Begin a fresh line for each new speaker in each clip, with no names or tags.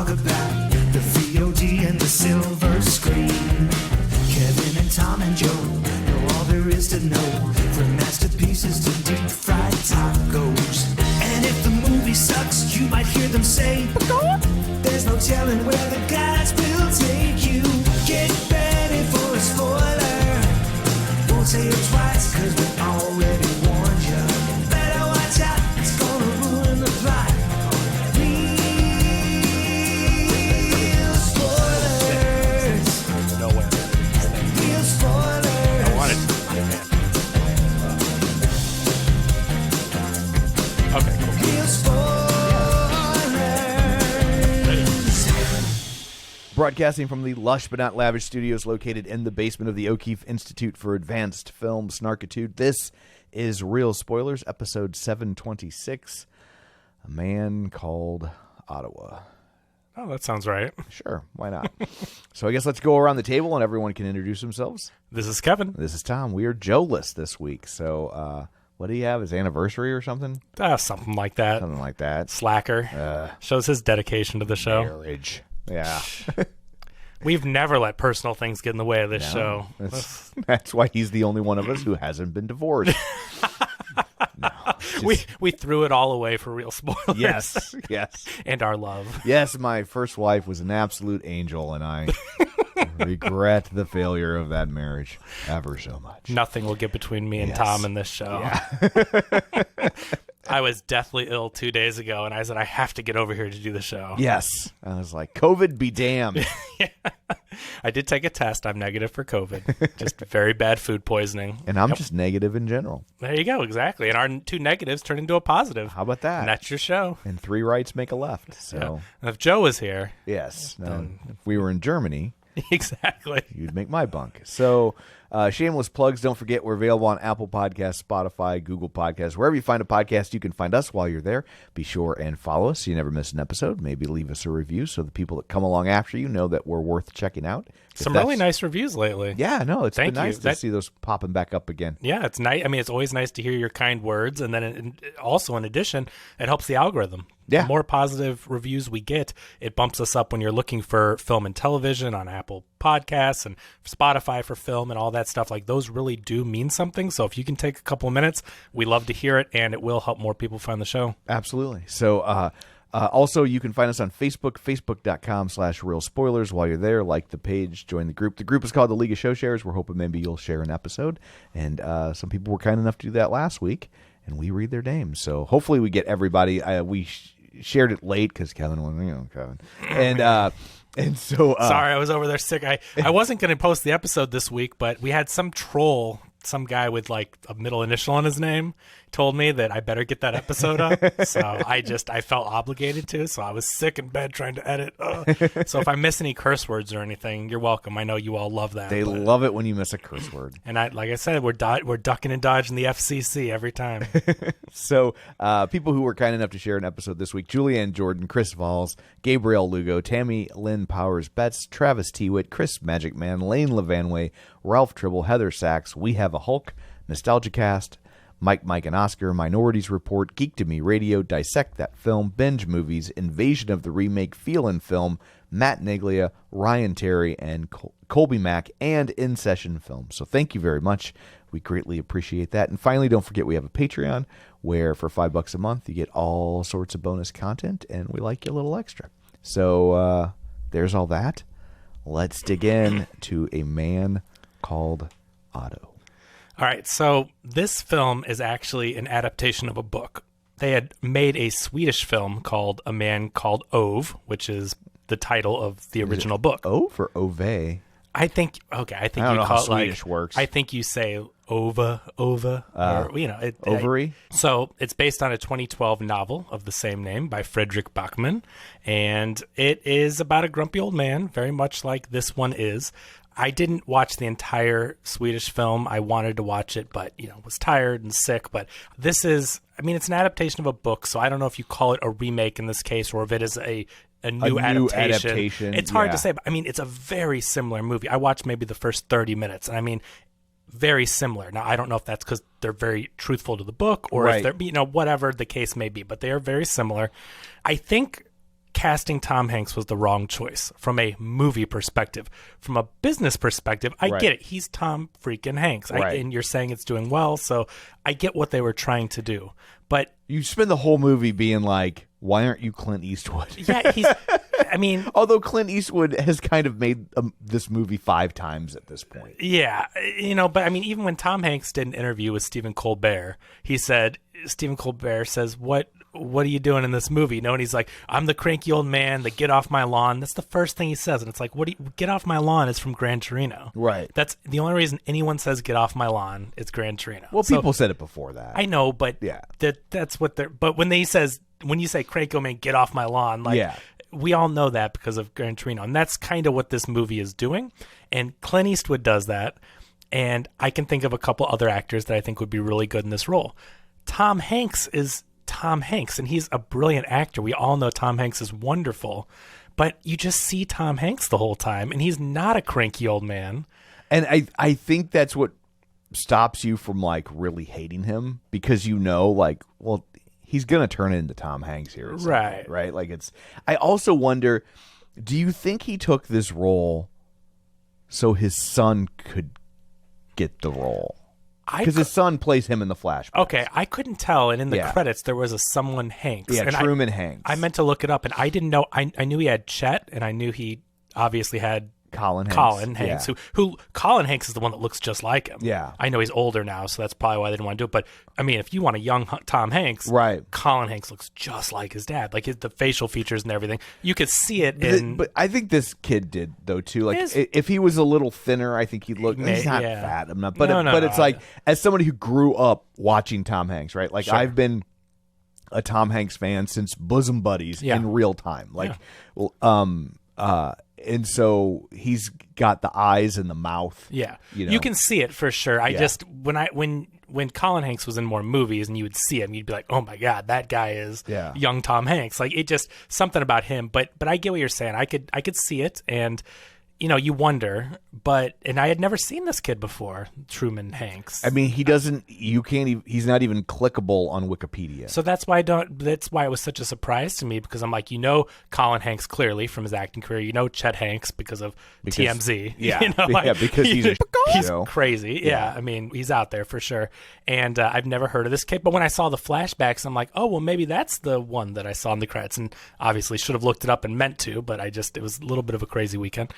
talk about the VOD and the silver screen. Kevin and Tom and Joe know all there is to know, from masterpieces to deep fried tacos. And if the movie sucks, you might hear them say, there's no telling where the guys will take you. Get ready for a spoiler. Won't say it twice, cause we already warned you. Better watch out, it's gonna ruin the plot. Real spoilers.
No way.
Real spoilers.
I wanted to. Okay, cool.
Real spoilers.
Broadcasting from the lush but not lavish studios located in the basement of the O'Keefe Institute for Advanced Film Snarkitude, this is Real Spoilers, episode 726, A Man Called Ottawa.
Oh, that sounds right.
Sure, why not? So I guess let's go around the table and everyone can introduce themselves.
This is Kevin.
This is Tom. We are Joe-less this week. So what do you have? His anniversary or something?
Something like that.
Something like that.
Slacker. Shows his dedication to the show.
Marriage. Yeah.
We've never let personal things get in the way of this show.
That's why he's the only one of us who hasn't been divorced. No,
we threw it all away for Real Spoilers.
Yes.
And our love.
Yes, my first wife was an absolute angel, and I regret the failure of that marriage ever so much.
Nothing will get between me and Tom in this show.
Yeah.
I was deathly ill 2 days ago, and I said, I have to get over here to do the show.
Yes. I was like, COVID be damned.
Yeah. I did take a test. I'm negative for COVID. Just very bad food poisoning.
And I'm just negative in general.
There you go. Exactly. And our two negatives turn into a positive.
How about that?
And that's your show.
And 3 rights make a left. So,
yeah. And if Joe was here.
Yes. Then if we were in Germany.
Exactly.
You'd make my bunk. So, shameless plugs. Don't forget, we're available on Apple Podcasts, Spotify, Google Podcasts. Wherever you find a podcast, you can find us while you're there. Be sure and follow us so you never miss an episode. Maybe leave us a review so the people that come along after you know that we're worth checking out.
Some really nice reviews lately.
Yeah, no, it's been nice to see those popping back up again.
Yeah, it's nice. I mean, it's always nice to hear your kind words. And then also, in addition, it helps the algorithm.
Yeah.
The more positive reviews we get, it bumps us up when you're looking for film and television on Apple Podcasts and Spotify for film and all that stuff. Like, those really do mean something. So if you can take a couple of minutes, we love to hear it, and it will help more people find the show.
Absolutely. So also, you can find us on Facebook, facebook.com/Real Spoilers. While you're there, like the page, join the group. The group is called the League of Show Sharers. We're hoping maybe you'll share an episode. And some people were kind enough to do that last week, and we read their names. So hopefully we get everybody. We shared it late because Kevin wasn't, Kevin. And so...
Sorry, I was over there sick. I wasn't going to post the episode this week, but we had some troll, some guy with like a middle initial on his name, told me that I better get that episode up. So I felt obligated to. So I was sick in bed trying to edit. So if I miss any curse words or anything, you're welcome. I know you all love that.
They love it when you miss a curse word.
And like I said, we're ducking and dodging the FCC every time.
So people who were kind enough to share an episode this week: Julianne Jordan, Chris Valls, Gabrielle Lugo, Tammy Lynn Powers Betts, Travis Tewitt, Chris Magic Man, Lane Levanway, Ralph Tribble, Heather Sachs, We Have a Hulk, Nostalgia Cast, Mike and Oscar, Minorities Report, Geek to Me Radio, Dissect That Film, Binge Movies, Invasion of the Remake, Feelin' Film, Matt Neglia, Ryan Terry, and Colby Mack, and In Session Film. So thank you very much. We greatly appreciate that. And finally, don't forget we have a Patreon where for $5 a month you get all sorts of bonus content, and we like you a little extra. So there's all that. Let's dig in to A Man Called Otto.
All right, so this film is actually an adaptation of a book. They had made a Swedish film called A Man Called Ove, which is the title of the original book.
Ove or Ove?
I think you call it
Swedish
like
works.
I think you say ova, or
ovary.
So it's based on a 2012 novel of the same name by Fredrik Backman, and it is about a grumpy old man, very much like this one is. I didn't watch the entire Swedish film. I wanted to watch it, but was tired and sick. But this is, it's an adaptation of a book, so I don't know if you call it a remake in this case or if it is a new adaptation. It's hard to say, but it's a very similar movie. I watched maybe the first 30 minutes, and very similar. Now, I don't know if that's because they're very truthful to the book or if they're, whatever the case may be, but they are very similar. I think casting Tom Hanks was the wrong choice from a movie perspective. From a business perspective, I get it. He's Tom freaking Hanks. And you're saying it's doing well, so I get what they were trying to do. But
you spend the whole movie being like, why aren't you Clint Eastwood?
Yeah, I mean...
Although Clint Eastwood has kind of made this movie 5 times at this point.
Yeah, but I mean, even when Tom Hanks did an interview with Stephen Colbert, Stephen Colbert says, what are you doing in this movie? And he's like, I'm the cranky old man that get off my lawn. That's the first thing he says. And it's like, get off my lawn is from Gran Torino.
Right.
That's the only reason anyone says get off my lawn. It's Gran Torino.
Well, people said it before that.
I know, but
yeah,
that's what they're, but when you say cranky old man, get off my lawn, we all know that because of Gran Torino. And that's kind of what this movie is doing. And Clint Eastwood does that. And I can think of a couple other actors that I think would be really good in this role. Tom Hanks is Tom Hanks, and he's a brilliant actor. We all know Tom Hanks is wonderful, but you just see Tom Hanks the whole time, and he's not a cranky old man.
And I think that's what stops you from really hating him, because well, he's gonna turn into Tom Hanks here, right? I also wonder, do you think he took this role so his son could get the role? Because his son plays him in the flashback.
Okay, I couldn't tell, and in the credits there was a someone Hanks.
Yeah,
and
Truman Hanks.
I meant to look it up, and I didn't know. I knew he had Chet, and I knew he obviously had
Colin
Hanks, who Colin Hanks is the one that looks just like him.
Yeah,
I know he's older now, so that's probably why they didn't want to do it. But I mean, if you want a young Tom Hanks,
right?
Colin Hanks looks just like his dad, the facial features and everything. You could see it
But I think this kid did though too. If he was a little thinner, I think he'd look. He's not fat. I'm not. But it's like, as somebody who grew up watching Tom Hanks, right? Sure. I've been a Tom Hanks fan since Bosom Buddies in real time. And so he's got the eyes and the mouth.
Yeah, you can see it for sure. I just when Colin Hanks was in more movies and you would see him, you'd be like, oh my god, that guy is young Tom Hanks. It just something about him. But I get what you're saying. I could see it, and you wonder. And I had never seen this kid before, Truman Hanks.
I mean, he doesn't. You can't. He's not even clickable on Wikipedia.
So that's why That's why it was such a surprise to me, because I'm like, Colin Hanks clearly from his acting career. Chet Hanks because TMZ.
Yeah, because he's
crazy. Yeah, I mean, he's out there for sure. And I've never heard of this kid. But when I saw the flashbacks, I'm like, oh well, maybe that's the one that I saw in the credits. And obviously should have looked it up and meant to, but it was a little bit of a crazy weekend.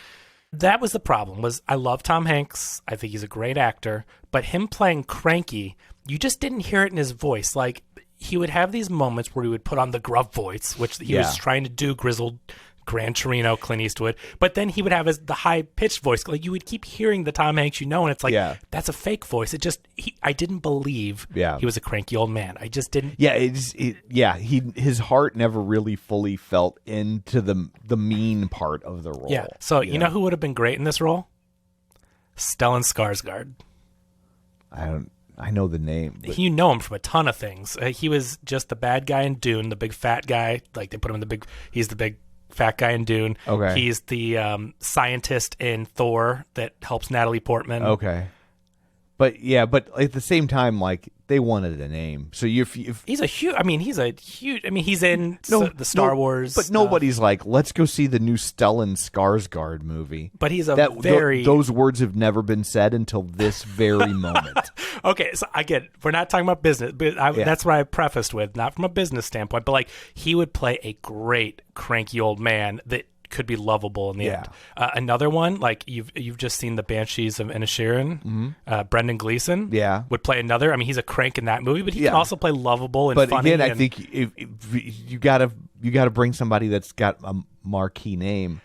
That was the problem. I love Tom Hanks. I think he's a great actor. But him playing cranky, you just didn't hear it in his voice. He would have these moments where he would put on the grump voice, which he was trying to do grizzled Gran Torino, Clint Eastwood. But then he would have the high-pitched voice. You would keep hearing the Tom Hanks and it's like, that's a fake voice. I didn't believe he was a cranky old man. I just didn't.
Yeah, his heart never really fully felt into the mean part of the role.
Yeah, so you know who would have been great in this role? Stellan Skarsgård.
I know the name. But...
You know him from a ton of things. He was just the bad guy in Dune, the big fat guy. They put him in he's the big fat guy in Dune.
Okay.
He's the scientist in Thor that helps Natalie Portman.
Okay. But at the same time, they wanted a name. So he's in the Star Wars. But nobody's like, let's go see the new Stellan Skarsgård movie.
But he's
those words have never been said until this very moment.
Okay, so I get it. We're not talking about business, but that's what I prefaced with, not from a business standpoint, but he would play a great cranky old man that could be lovable in the end. Another one, you've just seen the Banshees of Inisherin. Brendan Gleeson would play another. I mean, he's a crank in that movie, but he can also play lovable and funny.
But again, I think if you gotta bring somebody that's got a marquee name.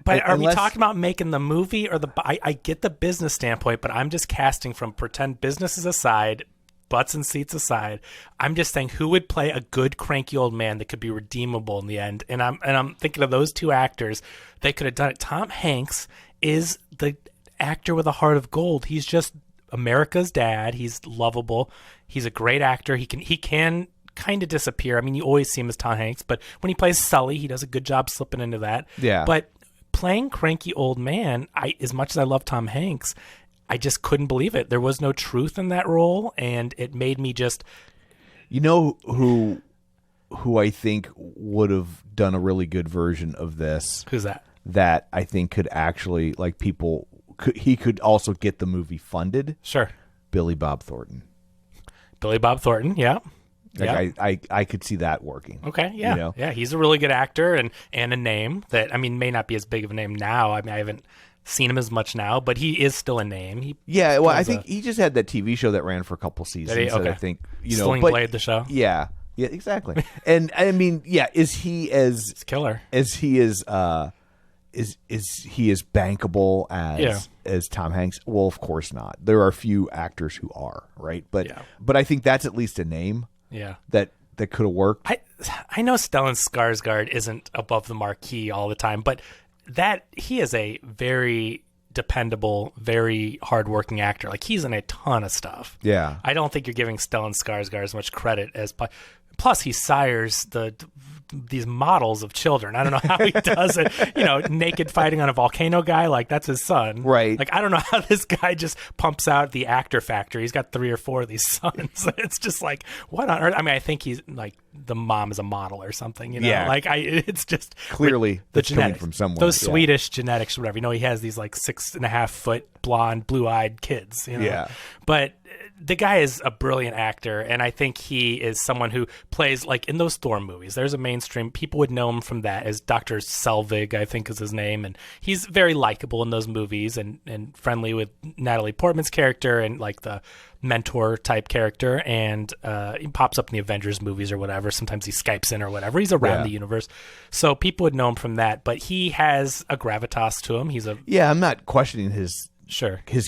But are we talking about making the movie or I get the business standpoint, but I'm just casting from pretend businesses aside, butts and seats aside. I'm just saying, who would play a good cranky old man that could be redeemable in the end? And I'm thinking of those two actors. They could have done it. Tom Hanks is the actor with a heart of gold. He's just America's dad. He's lovable. He's a great actor. He can kind of disappear. I mean, you always see him as Tom Hanks, but when he plays Sully, he does a good job slipping into that.
Yeah.
But playing cranky old man, as much as I love Tom Hanks, I just couldn't believe it. There was no truth in that role, and it made me just...
You know who who I think would have done a really good version of this.
Who's that?
That I think could actually, like, he could also get the movie funded.
Sure.
Billy Bob Thornton.
Billy Bob Thornton, yeah.
Like, yeah. I could see that working.
Okay, yeah. Yeah, he's a really good actor and a name that, I mean, may not be as big of a name now. I mean, I haven't seen him as much now, but he is still a name.
I think he just had that TV show that ran for a couple seasons.
Okay.
I think,
Sling Blade, the show.
Yeah, exactly. And I mean, is he
it's killer?
Is he as bankable as Tom Hanks? Well, of course not. There are a few actors who are, right? But I think that's at least a name.
Yeah,
that could have worked.
I know Stellan Skarsgård isn't above the marquee all the time, but that he is a very dependable, very hardworking actor. Like, he's in a ton of stuff.
Yeah,
I don't think you're giving Stellan Skarsgård as much credit as. Plus, he sires these models of children. I don't know how he does it. Naked fighting on a volcano guy, like, that's his son.
Right.
Like, I don't know how this guy just pumps out the actor factory. He's got 3 or 4 of these sons. It's just like, what on earth? I mean, I think he's like, the mom is a model or something,
Yeah.
Like, it's just
clearly
the
it's coming from somewhere.
Those Swedish genetics, or whatever. He has these like 6.5-foot blonde, blue-eyed kids.
Yeah.
But the guy is a brilliant actor, and I think he is someone who plays, like, in those Thor movies. There's a mainstream, people would know him from that as Dr. Selvig, I think is his name, and he's very likable in those movies and friendly with Natalie Portman's character and, like, the mentor type character, and he pops up in the Avengers movies or whatever. Sometimes he Skypes in or whatever. He's around the universe, so people would know him from that. But he has a gravitas to him.
I'm not questioning his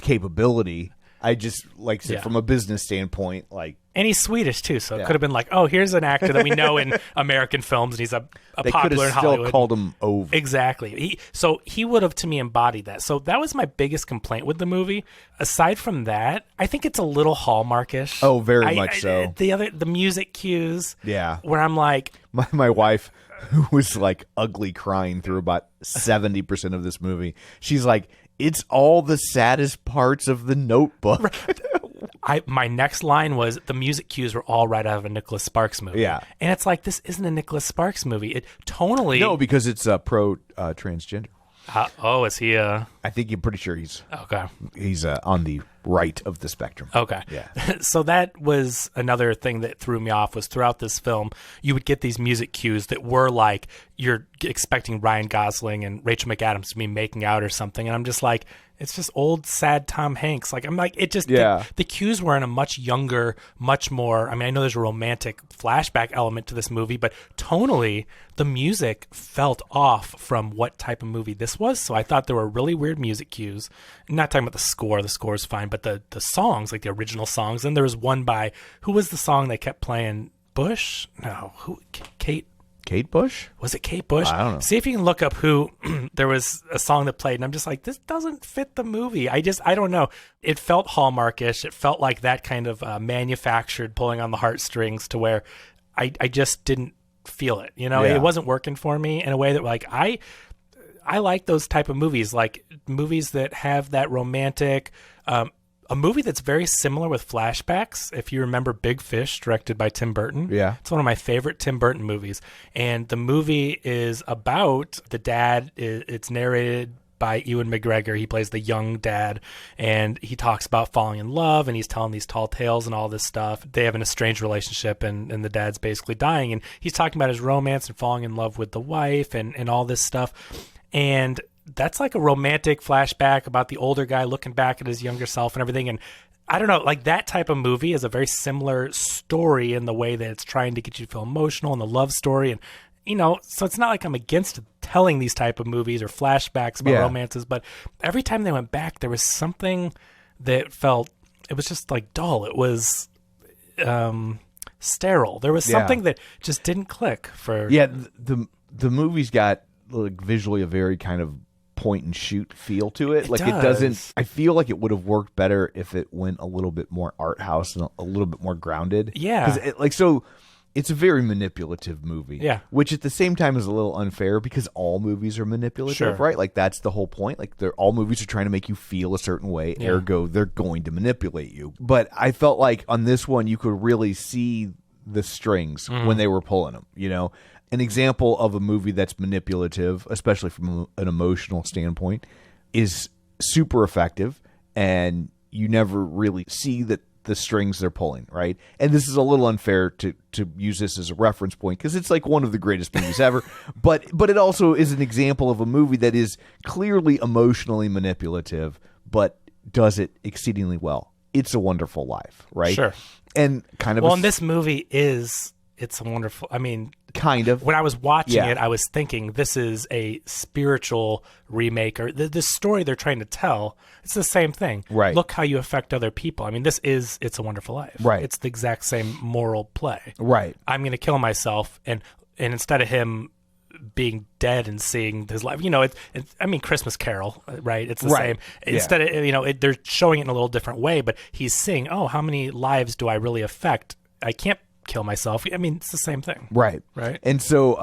capability. I just, like I said, from a business standpoint, like...
And he's Swedish, too, so it could have been like, oh, here's an actor that we know in American films, and he's a popular in Hollywood. They could have still
called him over.
Exactly. He would have, to me, embodied that. So that was my biggest complaint with the movie. Aside from that, I think it's a little Hallmarkish.
Oh, very much so.
The music cues.
Yeah.
Where I'm like...
My wife, who was, like, ugly crying through about 70% of this movie, she's like... It's all the saddest parts of The Notebook.
My next line was, the music cues were all right out of a Nicholas Sparks movie.
Yeah.
And it's like, this isn't a Nicholas Sparks movie. It tonally...
No, because it's pro-transgender.
Is he
I think I'm pretty sure he's...
Okay.
He's on the right of the spectrum.
Okay.
Yeah.
So that was another thing that threw me off, was throughout this film, you would get these music cues that were like, you're expecting Ryan Gosling and Rachel McAdams to be making out or something. And I'm just like, it's just old, sad Tom Hanks. Like, I'm like, it just, the cues were in a much younger, much more, I mean, I know there's a romantic flashback element to this movie, but tonally, the music felt off from what type of movie this was. So I thought there were really weird music cues. I'm not talking about the score is fine, but the songs, like the original songs. And there was one by, who was the song they kept playing? Bush? No, Kate
Bush?
Was it Kate Bush?
I don't know.
See if you can look up who. There was a song that played, and I'm just like, this doesn't fit the movie. I don't know. It felt Hallmarkish. It felt like that kind of manufactured, pulling on the heartstrings, to where I just didn't feel it. It wasn't working for me in a way that, like, I like those type of movies, like movies that have that romantic. A movie that's very similar with flashbacks, if you remember Big Fish, directed by Tim Burton.
Yeah.
It's one of my favorite Tim Burton movies. And the movie is about the dad. It's narrated by Ewan McGregor. He plays the young dad, and he talks about falling in love, and he's telling these tall tales and all this stuff. They have an estranged relationship, and the dad's basically dying. And he's talking about his romance and falling in love with the wife and all this stuff. And that's like a romantic flashback about the older guy looking back at his younger self and everything. And I don't know, like, that type of movie is a very similar story in the way that it's trying to get you to feel emotional, and the love story. And, so it's not like I'm against telling these type of movies or flashbacks about romances, but every time they went back, there was something that it was just like dull. It was sterile. There was something that just didn't click for...
Yeah, the movie's got, like, visually a very kind of point and shoot feel to it. Like, it doesn't... I feel like it would have worked better if it went a little bit more art house and a little bit more grounded.
Yeah.
Because it's a very manipulative movie.
Yeah.
Which at the same time is a little unfair, because all movies are manipulative, right? Like, that's the whole point. Like, all movies are trying to make you feel a certain way, ergo they're going to manipulate you. But I felt like on this one you could really see the strings when they were pulling them. An example of a movie that's manipulative, especially from an emotional standpoint, is super effective, and you never really see that the strings they're pulling, right? And this is a little unfair to use this as a reference point because it's like one of the greatest movies ever, but it also is an example of a movie that is clearly emotionally manipulative, but does it exceedingly well. It's a Wonderful Life, right?
Sure.
And kind of
and this movie is It's a Wonderful. I mean,
kind of.
When I was watching it, I was thinking this is a spiritual remake, or the story they're trying to tell. It's the same thing.
Right.
Look how you affect other people. I mean, this is It's a Wonderful Life.
Right.
It's the exact same moral play.
Right.
I'm going to kill myself, and instead of him being dead and seeing his life, I mean, Christmas Carol, right? It's the same. Instead of, they're showing it in a little different way, but he's seeing, how many lives do I really affect? I can't kill myself. I mean, it's the same thing.
Right.
And
so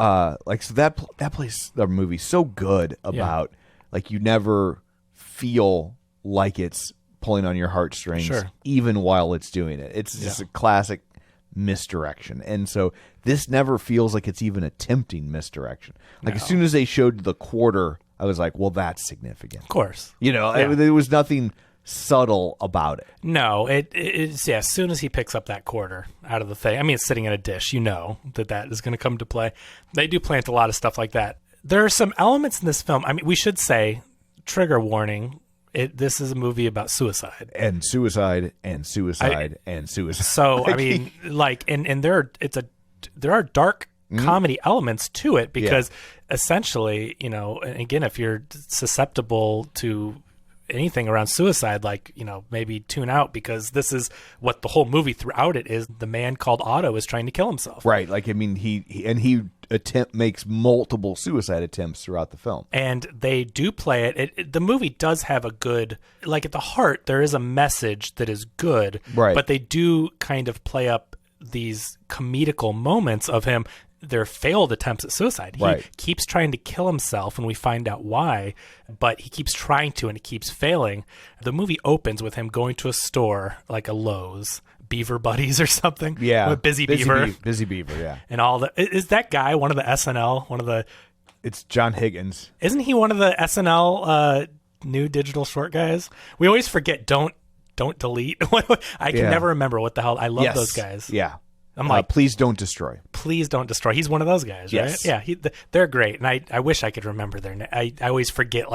that place, the movie's so good about you never feel like it's pulling on your heartstrings even while it's doing it. It's just a classic misdirection. And so this never feels like it's even attempting misdirection. As soon as they showed the quarter, I was like, well, that's significant.
Of course.
There was nothing subtle about it.
No, it's as soon as he picks up that quarter out of the thing, I mean, it's sitting in a dish, that is going to come to play. They do plant a lot of stuff like that. There are some elements in this film. I mean, we should say, trigger warning, this is a movie about suicide.
And suicide and suicide and suicide.
So, I mean, and there are dark comedy elements to it because essentially, and again, if you're susceptible to anything around suicide, maybe tune out, because this is what the whole movie throughout it is. The man called Otto is trying to kill himself. Right.
He makes multiple suicide attempts throughout the film.
And they do play it. The movie does have a good, at the heart, there is a message that is good.
Right.
But they do kind of play up these comedical moments of him, their failed attempts at suicide. He keeps trying to kill himself, and we find out why, but he keeps trying to, and it keeps failing. The movie opens with him going to a store, like a Lowe's, Beaver Buddies or something.
Yeah.
With Busy Beaver.
Busy Beaver, yeah.
And is that guy one of the SNL,
It's John Higgins.
Isn't he one of the SNL new digital short guys? We always forget, don't delete. I can never remember what the hell. I love those guys.
Yeah.
I'm like,
please don't destroy.
Please don't destroy. He's one of those guys, right?
Yes.
Yeah, they're great, and I wish I could remember their name. I always forget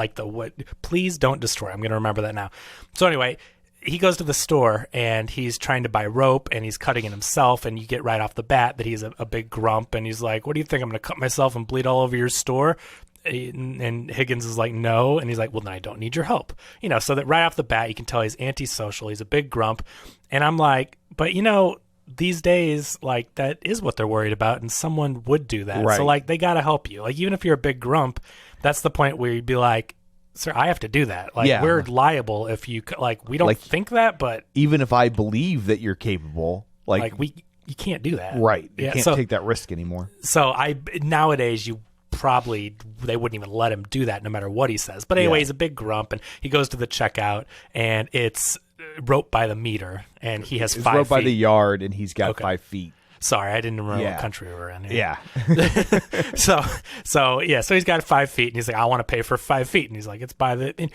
please don't destroy. I'm going to remember that now. So anyway, he goes to the store, and he's trying to buy rope, and he's cutting it himself, and you get right off the bat that he's a big grump, and he's like, what do you think, I'm going to cut myself and bleed all over your store? And Higgins is like, no. And he's like, well, then I don't need your help. So that right off the bat, you can tell he's antisocial. He's a big grump. And I'm like, but these days, that is what they're worried about, and someone would do that.
Right.
So, they got to help you. Even if you're a big grump, that's the point where you'd be like, sir, I have to do that. We're liable if you, we don't think that, but... Even
if I believe that you're capable,
you can't do that.
Right. You can't take that risk anymore.
So, nowadays, they wouldn't even let him do that no matter what he says. But anyway, he's a big grump, and he goes to the checkout, and it's rope by the meter, and he has 5 feet.
Rope by the yard, and he's got 5 feet.
Sorry, I didn't remember what country we were in.
Yeah.
So he's got 5 feet, and he's like, I want to pay for 5 feet, and he's like, it's by the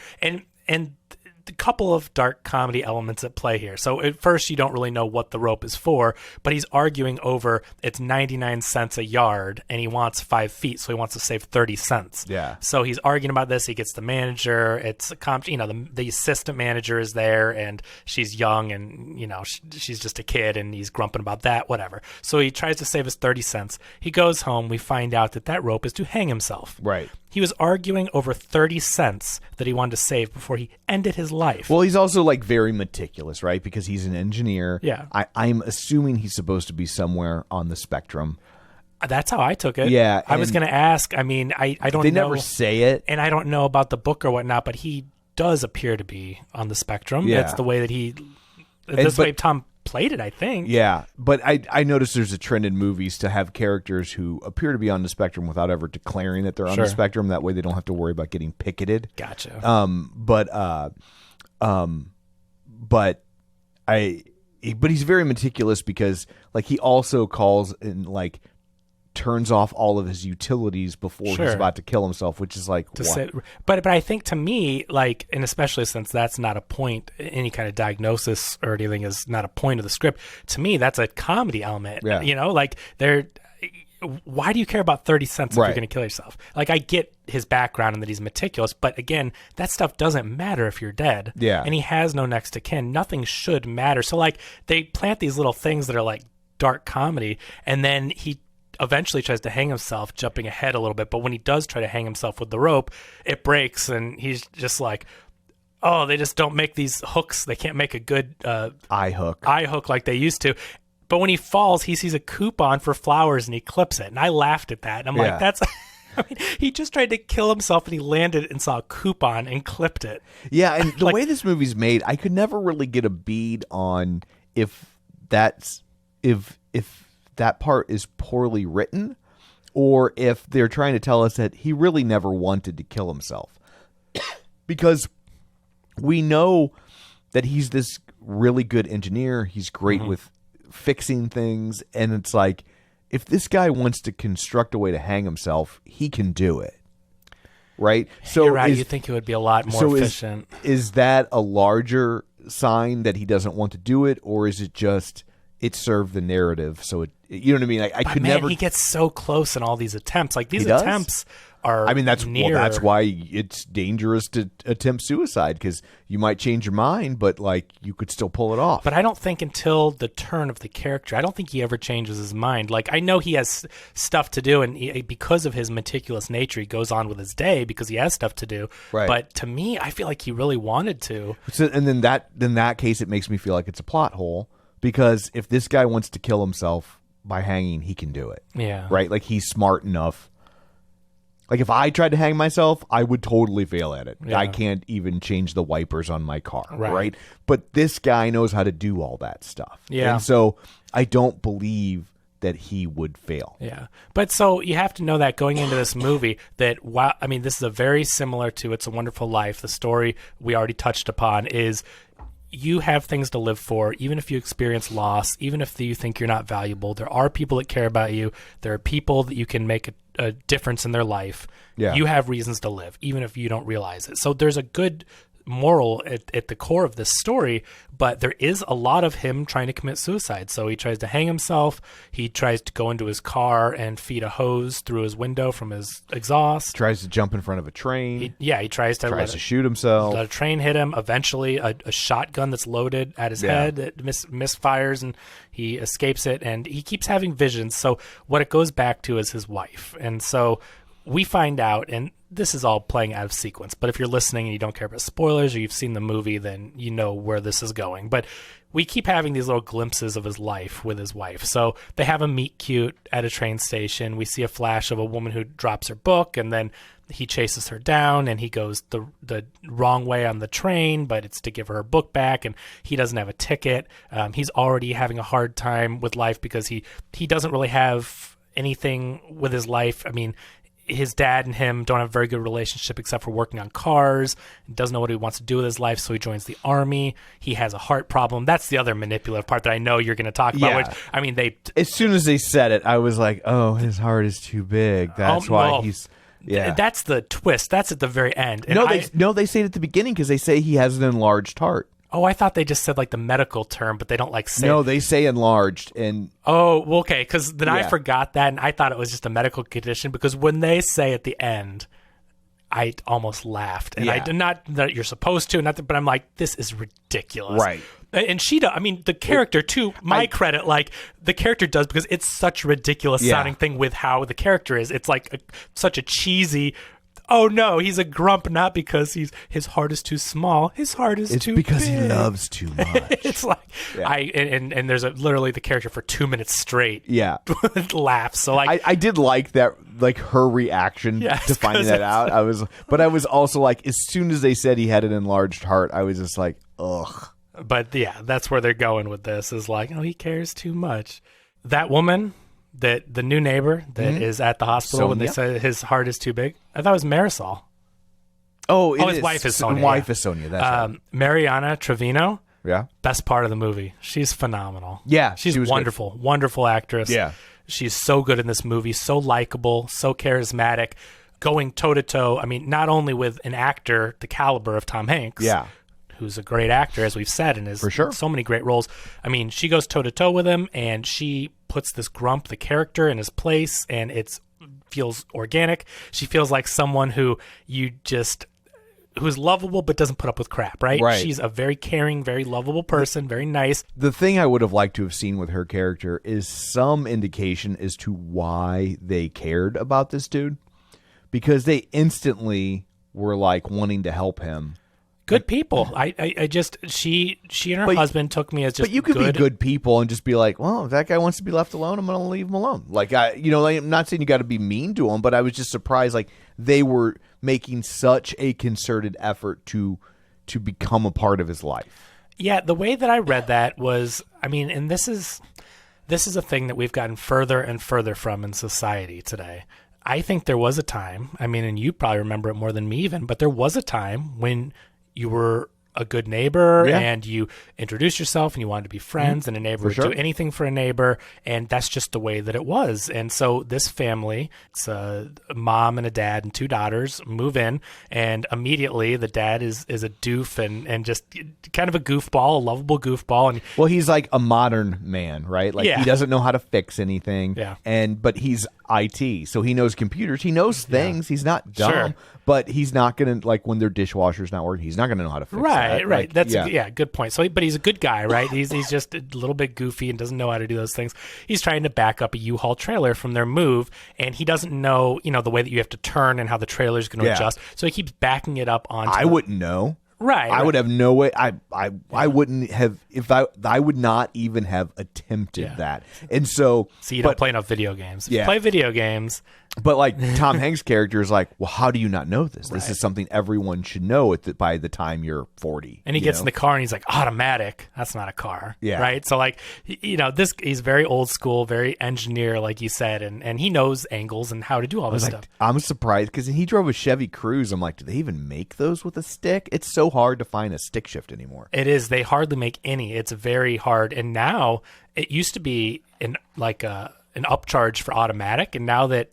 and a couple of dark comedy elements at play here. So at first you don't really know what the rope is for, but he's arguing over it's 99 cents a yard, and he wants 5 feet, so he wants to save 30 cents.
Yeah.
So he's arguing about this. He gets the manager. It's the assistant manager is there, and she's young, and she's just a kid, and he's grumping about that. Whatever. So he tries to save his 30 cents. He goes home. We find out that rope is to hang himself.
Right.
He was arguing over 30 cents that he wanted to save before he ended his life.
Well, he's also very meticulous, right? Because he's an engineer.
Yeah.
I'm assuming he's supposed to be somewhere on the spectrum.
That's how I took it.
Yeah.
I was going to ask. I mean, I don't know.
They never say it.
And I don't know about the book or whatnot, but he does appear to be on the spectrum.
Yeah.
That's the way that way Tom played it, I think.
Yeah, but I noticed there's a trend in movies to have characters who appear to be on the spectrum without ever declaring that they're on the spectrum. That way they don't have to worry about getting picketed.
Gotcha.
But but he's very meticulous because like he also calls and like turns off all of his utilities before he's about to kill himself, which is like
but I think to me, like, and especially since that's not a point, any kind of diagnosis or anything is not a point of the script, to me that's a comedy element. You know, like why do you care about 30 cents if you're going to kill yourself? Like, I get his background and that he's meticulous, but again, that stuff doesn't matter if you're dead.
Yeah.
And he has no next of kin. Nothing should matter. So like they plant these little things that are like dark comedy, and then he eventually tries to hang himself, jumping ahead a little bit. But when he does try to hang himself with the rope, it breaks, and he's just like, oh, they just don't make these hooks. They can't make a good eye hook like they used to. But when he falls, he sees a coupon for flowers and he clips it. And I laughed at that. And I'm like, that's... I mean, he just tried to kill himself and he landed and saw a coupon and clipped it.
Yeah, and the way this movie's made, I could never really get a bead on if that part is poorly written or if they're trying to tell us that he really never wanted to kill himself. Because we know that he's this really good engineer. He's great with fixing things, and it's like, if this guy wants to construct a way to hang himself, he can do it, right? So
you're right. You think it would be a lot more efficient.
Is that a larger sign that he doesn't want to do it, or is it just it served the narrative? So it, you know what I mean? I could never.
He gets so close in all these attempts. Like these
attempts
attempts are.
I mean, that's why it's dangerous to attempt suicide, because you might change your mind, but like you could still pull it off.
But I don't think until the turn of the character, I don't think he ever changes his mind. Like, I know he has stuff to do, and because of his meticulous nature, he goes on with his day because he has stuff to do.
Right.
But to me, I feel like he really wanted to.
So, and then in that case, it makes me feel like it's a plot hole, because if this guy wants to kill himself by hanging, he can do it.
Yeah.
Right? Like, he's smart enough. Like, if I tried to hang myself, I would totally fail at it.
Yeah.
I can't even change the wipers on my car, right? But this guy knows how to do all that stuff.
Yeah.
And so I don't believe that he would fail.
Yeah. But so you have to know that going into this movie that, while, I mean, this is a very similar to It's a Wonderful Life. The story we already touched upon is you have things to live for, even if you experience loss, even if you think you're not valuable. There are people that care about you. There are people that you can make a difference in their life.
Yeah.
You have reasons to live, even if you don't realize it. So there's a good moral at the core of this story, but there is a lot of him trying to commit suicide. So he tries to hang himself. He tries to go into his car and feed a hose through his window from his exhaust.
Tries to jump in front of a train.
He tries to
shoot himself.
Let a train hit him. Eventually, a shotgun that's loaded at his head it misfires, and he escapes it. And he keeps having visions. So what it goes back to is his wife. And so we find out, and this is all playing out of sequence, but if you're listening and you don't care about spoilers or you've seen the movie, then you know where this is going. But we keep having these little glimpses of his life with his wife. So they have a meet cute at a train station. We see a flash of a woman who drops her book, and then he chases her down, and he goes the wrong way on the train, but it's to give her book back, and he doesn't have a ticket. He's already having a hard time with life because he doesn't really have anything with his life. I mean, his dad and him don't have a very good relationship except for working on cars. Doesn't know what he wants to do with his life, so he joins the army. He has a heart problem. That's the other manipulative part that I know you're going to talk about.
Yeah.
Which, I mean,
as soon as they said it, I was like, oh, his heart is too big. That's why he's... Yeah.
That's the twist. That's at the very end. And
they say it at the beginning because they say he has an enlarged heart.
Oh, I thought they just said like the medical term, but they don't like say.
No, they say enlarged. And
oh, well, okay, because then I forgot that, and I thought it was just a medical condition. Because when they say at the end, I almost laughed, and I did not that you're supposed to, but I'm like, this is ridiculous,
right?
And I mean, the character too. Credit, like the character does, because it's such a ridiculous sounding thing with how the character is. It's like such a cheesy. Oh no, he's a grump, not because his heart is too small. His heart is too big.
It's because he loves too much.
It's like and there's literally the character for 2 minutes straight.
Yeah,
laughs. So like
I did like that, like her reaction to finding that out. I was also like, as soon as they said he had an enlarged heart, I was just like, ugh.
But yeah, that's where they're going with this. Is like, oh, he cares too much. That woman. That the new neighbor that is at the hospital when they say his heart is too big. I thought it was Marisol.
Oh,
his wife is Sonia.
Wife is Sonia. That's right.
Mariana Treviño.
Yeah.
Best part of the movie. She's phenomenal.
Yeah,
She's
she was
wonderful. Wonderful actress.
Yeah.
She's so good in this movie, so likable, so charismatic, going toe-to-toe. I mean, not only with an actor the caliber of Tom Hanks,
Yeah.
who's a great actor, as we've said, and is
For sure.
so many great roles. I mean, she goes toe-to-toe with him, and she puts this Grump, the character, in his place, and it feels organic. She feels like someone who's lovable but doesn't put up with crap, right?
Right.
She's a very caring, very lovable person, very nice.
The thing I would have liked to have seen with her character is some indication as to why they cared about this dude, because they instantly were like wanting to help him.
Good people. I just she and her husband took me as just.
But you could
good.
be good people and just be like, well, if that guy wants to be left alone, I'm going to leave him alone. Like I'm not saying you got to be mean to him, but I was just surprised. Like they were making such a concerted effort to become a part of his life.
Yeah, the way that I read that was, I mean, and this is a thing that we've gotten further and further from in society today. I think there was a time, I mean, and you probably remember it more than me even, but there was a time when you were a good neighbor and you introduced yourself and you wanted to be friends and a neighbor would do anything for a neighbor, and that's just the way that it was. And so this family, it's a mom and a dad and 2 daughters, move in, and immediately the dad is a doof and just kind of a goofball, a lovable goofball. And
well, he's like a modern man, right? Like he doesn't know how to fix anything.
Yeah.
But he's IT, so he knows computers. He knows things. He's not dumb, but he's not going to, like when their dishwasher's not working, he's not going to know how to fix that.
Right.
Like,
That's good point. So, but he's a good guy, right? He's just a little bit goofy and doesn't know how to do those things. He's trying to back up a U-Haul trailer from their move, and he doesn't know, the way that you have to turn and how the trailer's going to adjust. So he keeps backing it up onto.
I wouldn't know.
Right.
I would have no way. I wouldn't have I would not even have attempted that. And so
you don't play enough video games. If you
Yeah.
play video games.
But like Tom Hanks' character is like, well, how do you not know this? This is something everyone should know by the time you're 40.
And he gets in the car and he's like, automatic. That's not a car.
Yeah.
Right. So like, he's very old school, very engineer, like you said, and he knows angles and how to do all this stuff.
I'm surprised because he drove a Chevy Cruze. I'm like, do they even make those with a stick? It's so hard to find a stick shift anymore.
It is. They hardly make any. It's very hard. And now it used to be an upcharge for automatic, and now that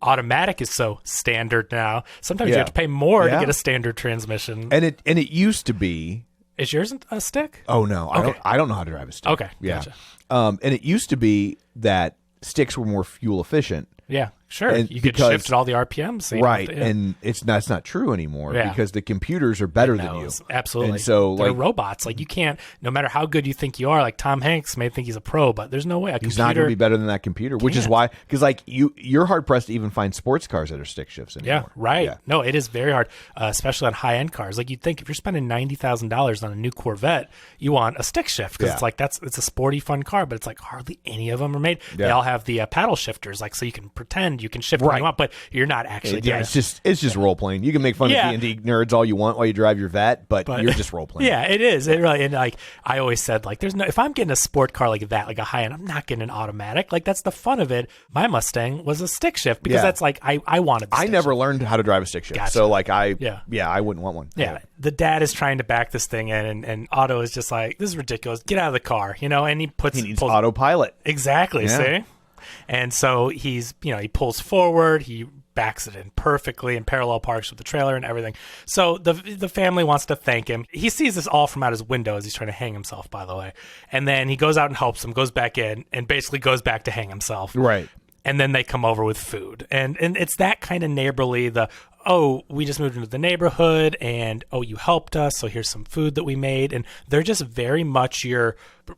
automatic is so standard now, sometimes you have to pay more to get a standard transmission.
And it used to be.
Is yours a stick?
Oh no, I don't know how to drive a stick.
Okay,
yeah.
gotcha.
And it used to be that sticks were more fuel efficient.
Yeah, sure.
And
you could shift at all the RPMs. So
right, and that's not true anymore because the computers are better than you.
Absolutely.
And so
they're robots. Like you can't, no matter how good you think you are, like Tom Hanks may think he's a pro, but there's no way
he's not going to be better than that computer, which is why, because like you're hard pressed to even find sports cars that are stick shifts anymore.
Yeah, right. Yeah. No, it is very hard, especially on high end cars. Like you'd think if you're spending $90,000 on a new Corvette, you want a stick shift because it's like it's a sporty, fun car, but it's like hardly any of them are made. They all have the paddle shifters, like so you can pretend you can shift when you want, but you're not actually doing it.
It's just role playing. You can make fun of D&D nerds all you want while you drive your Vet, but you're just role playing.
Yeah, it is. It really, and like I always said, like there's no, if I'm getting a sport car like that, like a high end, I'm not getting an automatic. Like that's the fun of it. My Mustang was a stick shift because that's like I wanted. The
I never learned how to drive a stick shift, so like I wouldn't want one.
Yeah, the dad is trying to back this thing in, and Otto is just like, this is ridiculous. Get out of the car, and he
needs autopilot.
Exactly.
Yeah.
See. And so he's, he pulls forward, he backs it in perfectly and parallel parks with the trailer and everything. So the family wants to thank him. He sees this all from out his window as he's trying to hang himself, by the way. And then he goes out and helps him, goes back in, and basically goes back to hang himself.
Right.
And then they come over with food. And it's that kind of neighborly, we just moved into the neighborhood and, you helped us, so here's some food that we made. And they're just very much your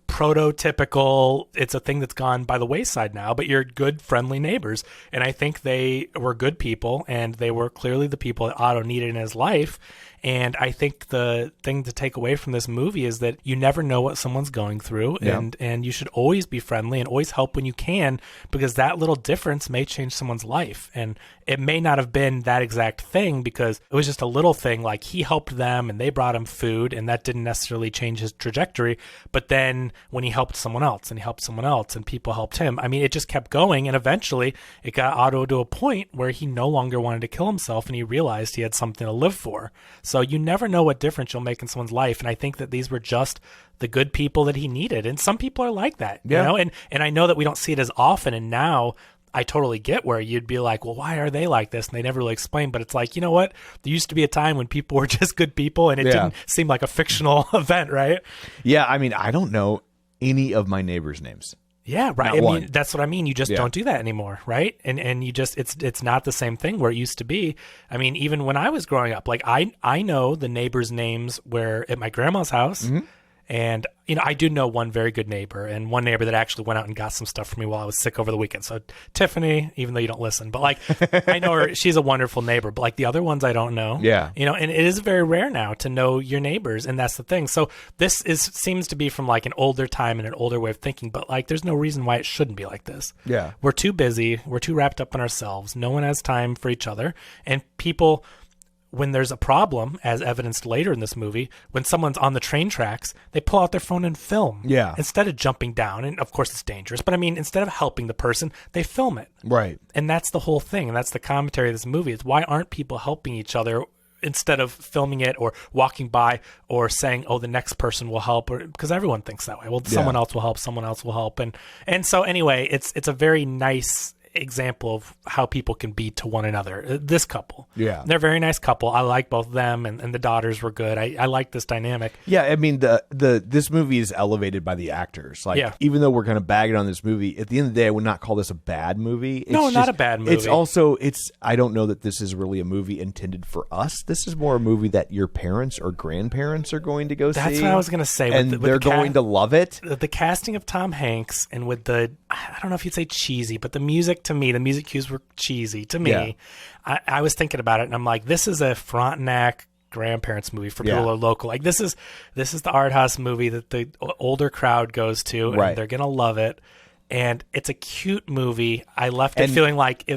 prototypical, it's a thing that's gone by the wayside now, but you're good, friendly neighbors. And I think they were good people, and they were clearly the people that Otto needed in his life. And I think the thing to take away from this movie is that you never know what someone's going through, and you should always be friendly and always help when you can, because that little difference may change someone's life. And it may not have been that exact thing because it was just a little thing, like he helped them and they brought him food, and that didn't necessarily change his trajectory. But then then when he helped someone else and he helped someone else and people helped him, I mean, it just kept going. And eventually it got Otto to a point where he no longer wanted to kill himself and he realized he had something to live for. So you never know what difference you'll make in someone's life. And I think that these were just the good people that he needed. And some people are like that, you know, and I know that we don't see it as often. And now I totally get where you'd be like, well, why are they like this? And they never really explain. But it's like, you know what? There used to be a time when people were just good people and it didn't seem like a fictional event, right?
Yeah, I mean, I don't know any of my neighbors' names.
Yeah, right.
Not
I
one.
mean, that's what I mean. You just don't do that anymore, right? And you just it's not the same thing where it used to be. I mean, even when I was growing up, like I know the neighbors' names where at my grandma's house. Mm-hmm. And, you know, I do know one very good neighbor and one neighbor that actually went out and got some stuff for me while I was sick over the weekend. So Tiffany, even though you don't listen, but like, I know her, she's a wonderful neighbor, but like the other ones I don't know.
Yeah.
You know, and it is very rare now to know your neighbors. And that's the thing. So this seems to be from like an older time and an older way of thinking, but like, there's no reason why it shouldn't be like this.
Yeah.
We're too busy. We're too wrapped up in ourselves. No one has time for each other. And people, when there's a problem, as evidenced later in this movie, when someone's on the train tracks, they pull out their phone and film.
Yeah.
Instead of jumping down. And of course it's dangerous, but I mean, instead of helping the person, they film it.
Right.
And that's the whole thing. And that's the commentary of this movie. Is why aren't people helping each other instead of filming it or walking by or saying, oh, the next person will help, or because everyone thinks that way. Well, someone else will help, someone else will help. And so anyway, it's a very nice example of how people can be to one another. This couple, they're a very nice couple. I like both of them, and the daughters were good. I like this dynamic.
Yeah, I mean this movie is elevated by the actors. Like, even though we're kind of bagging on this movie, at the end of the day, I would not call this a bad movie. It's
not a bad movie.
It's also I don't know that this is really a movie intended for us. This is more a movie that your parents or grandparents are going to go see.
That's what I was going to say.
And they're going to love it.
The casting of Tom Hanks and with I don't know if you'd say cheesy, but the music to me, the music cues were cheesy to me. Yeah. I was thinking about it and I'm like, this is a Frontenac grandparents movie for people who are local. Like this is the art house movie that the older crowd goes to and they're going to love it. And it's a cute movie. I left it feeling like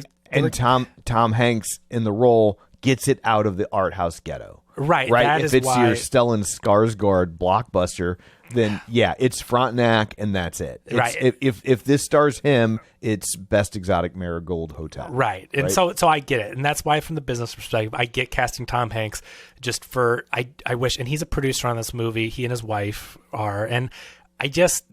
Tom Hanks in the role gets it out of the art house ghetto.
Right.
Right. If it's your Stellan Skarsgård blockbuster, then it's Frontenac and that's it.
Right.
If this stars him, it's Best Exotic Marigold Hotel.
Right. And so I get it. And that's why from the business perspective, I get casting Tom Hanks just for I wish, and he's a producer on this movie. He and his wife are, and I just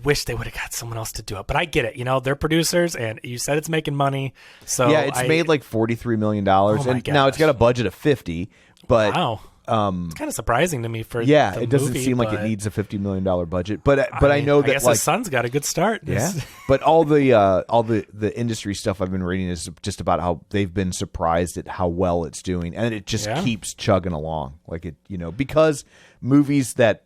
wish they would have got someone else to do it. But I get it. You know, they're producers and you said it's making money. So
it's made like $43 million. And now it's got a budget of 50, but
wow. It's kind of surprising to me for
it doesn't seem like it needs a $50 million budget, but I know that
I guess his son's got a good start.
Yeah, but all the industry stuff I've been reading is just about how they've been surprised at how well it's doing, and it just keeps chugging along. Like it, because movies that